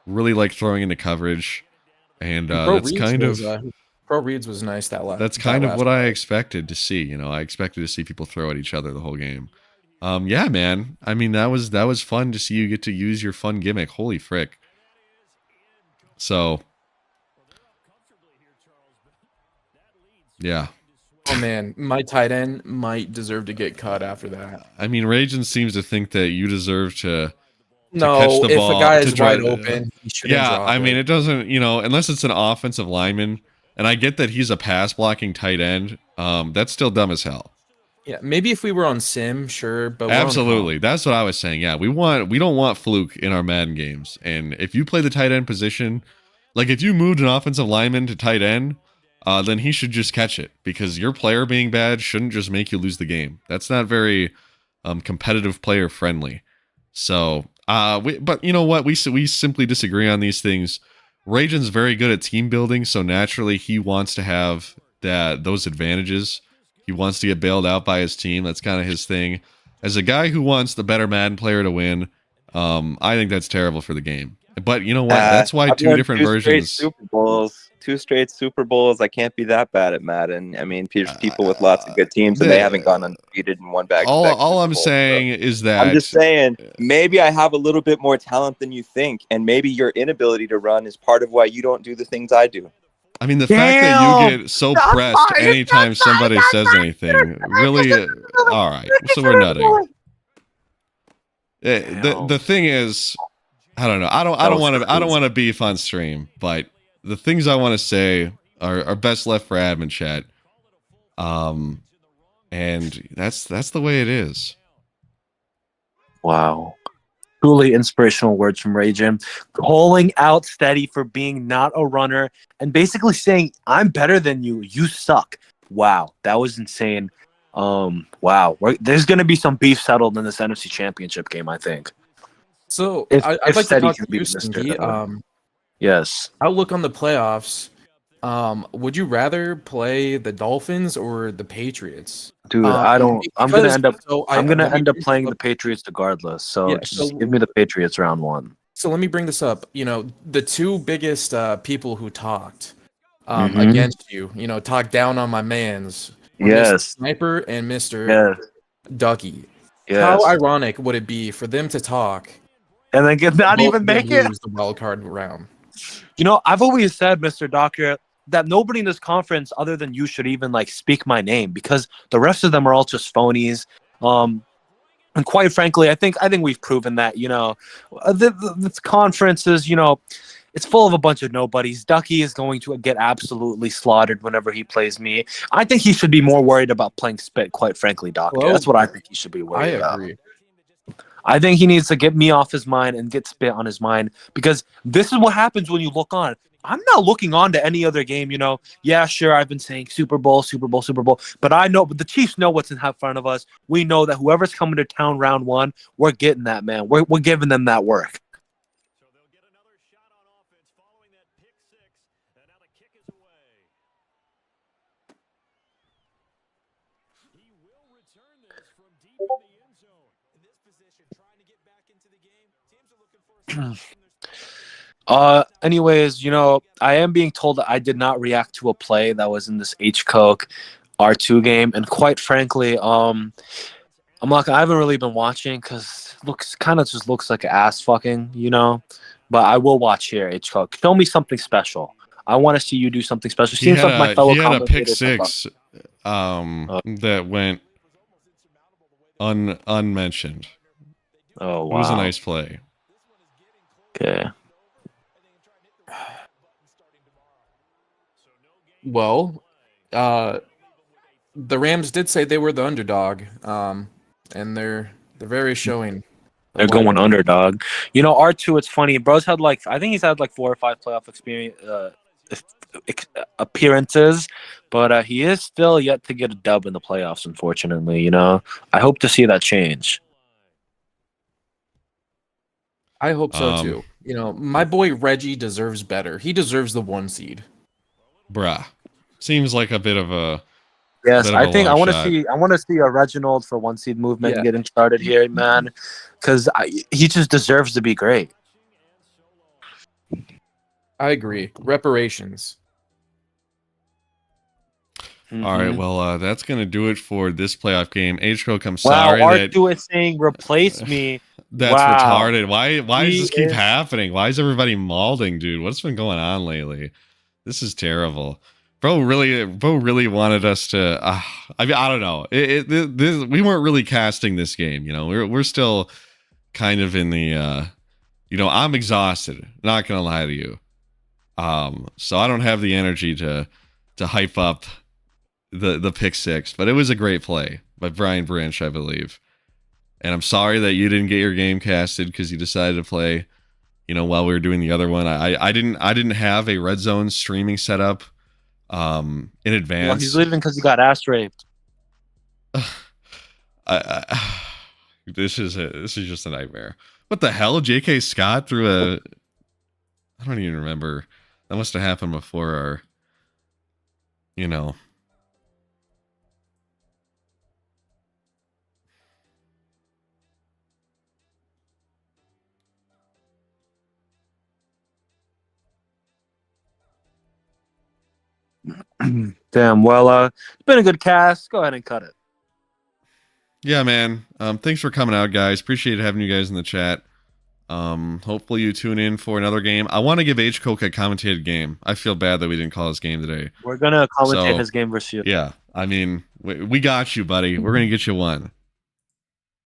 really like throwing into coverage, and that's kind of Pro Reads was nice that last. That's kind of what I expected to see. You know, I expected to see people throw at each other the whole game. Yeah, man. I mean, that was fun to see you get to use your fun gimmick. Holy frick. So, yeah. Oh man, my tight end might deserve to get cut after that. I mean, Rajan seems to think that you deserve to No, catch the ball. if a guy is to try- wide open, he shouldn't Yeah, drop I mean, it. it doesn't, you know, unless it's an offensive lineman, and I get that he's a pass blocking tight end. That's still dumb as hell. Yeah, maybe if we were on sim, sure, but Absolutely, that's what I was saying. Yeah, we don't want fluke in our Madden games, and if you play the tight end position, like if you moved an offensive lineman to tight end, then he should just catch it, because your player being bad shouldn't just make you lose the game. That's not very competitive player friendly. So, but you know what? We simply disagree on these things. Rajan's very good at team building, so naturally he wants to have those advantages. He wants to get bailed out by his team. That's kind of his thing. As a guy who wants the better Madden player to win, I think that's terrible for the game. But you know what? That's why I've two won different 2 straight versions. Super Bowls. 2 straight Super Bowls. I can't be that bad at Madden. I mean, there's people with lots of good teams, and they haven't gone undefeated and won back. All I'm saying is that I'm just saying, maybe I have a little bit more talent than you think, and maybe your inability to run is part of why you don't do the things I do. I mean, the fact that you get so pressed anytime somebody says anything, really, all right. So we're nutting. The thing is, I don't know. I don't want to beef on stream, but the things I want to say are best left for admin chat. And that's the way it is. Wow. Truly inspirational words from Rajan, calling out Steady for being not a runner and basically saying, I'm better than you. You suck. Wow. That was insane. Wow. There's going to be some beef settled in this NFC Championship game, I think. So If I'd like to Steady talk can to beat you, Mr. Stinky. Yes. Outlook on the playoffs. Would you rather play the Dolphins or the Patriots? Dude, I don't. I'm gonna end up. I'm gonna end up playing the Patriots regardless. So just give me the Patriots round one. So let me bring this up. You know, the two biggest people who talked against you, talked down on my mans. Were Mr. Sniper and Mr. Ducky. Yes. How ironic would it be for them to talk and then not even make it the wild card round? You know, I've always said, Mr. Doctor, that nobody in this conference other than you should even speak my name, because the rest of them are all just phonies. And quite frankly, I think we've proven that, this conference is, it's full of a bunch of nobodies. Ducky is going to get absolutely slaughtered whenever he plays me. I think he should be more worried about playing Spit, quite frankly, Doctor. Well, that's what I think he should be worried about. I agree. I think he needs to get me off his mind and get Spit on his mind, because this is what happens when you look on. I'm not looking on to any other game, Yeah, sure, I've been saying Super Bowl, but I know, but the Chiefs know what's in front of us. We know that whoever's coming to town round one, we're getting that, man. We're giving them that work. So they'll get another shot on offense following that pick six, and now the kick is away. He will return this from deep in the end zone. In this position, trying to get back into the game. Teams are looking for a Anyways, I am being told that I did not react to a play that was in this H-Coke R2 game, and quite frankly, I haven't really been watching because it just looks like ass fucking, but I will watch here, H-Coke. Show me something special. I want to see you do something special. Seems like my fellow commentators. He had a pick commentators six that went unmentioned. Oh, wow. It was a nice play. Okay. Well, the Rams did say they were the underdog, and they're very showing. They're going underdog. R2, it's funny. Bro's had I think he's had 4 or 5 playoff appearances, but he is still yet to get a dub in the playoffs, unfortunately. I hope to see that change. I hope so too. My boy Reggie deserves better. He deserves the 1 seed. Bruh. Seems like a bit of a Yes, bit of a I think I long want to shot. see. I want to see a Reginald for 1 seed movement getting started here, man, because he just deserves to be great. I agree. Reparations. All right, well, that's gonna do it for this playoff game. H Coke, I'm Wow, sorry that Artu is saying replace me. that's Wow. retarded. Why does He this keep is- happening? Why is everybody malding, dude? What's been going on lately? This is terrible. Bro really wanted us to. I mean, I don't know. We weren't really casting this game. You know, we're still kind of in the. You know, I'm exhausted. Not gonna lie to you. So I don't have the energy to hype up the pick six, but it was a great play by Brian Branch, I believe. And I'm sorry that you didn't get your game casted because you decided to play, you know, while we were doing the other one. I didn't have a red zone streaming setup in advance. Well, he's leaving because he got ass raped. This is just a nightmare. What the hell? J.K. Scott threw a. I don't even remember. That must have happened before our. You know. Damn. Well, it's been a good cast. Go ahead and cut it. Yeah, man. Thanks for coming out, guys. Appreciate having you guys in the chat. Hopefully you tune in for another game. I want to give H Coke a commentated game. I feel bad that we didn't call his game today. We're gonna commentate So, his game versus you. Yeah, I mean, we got you, buddy. We're gonna get you one.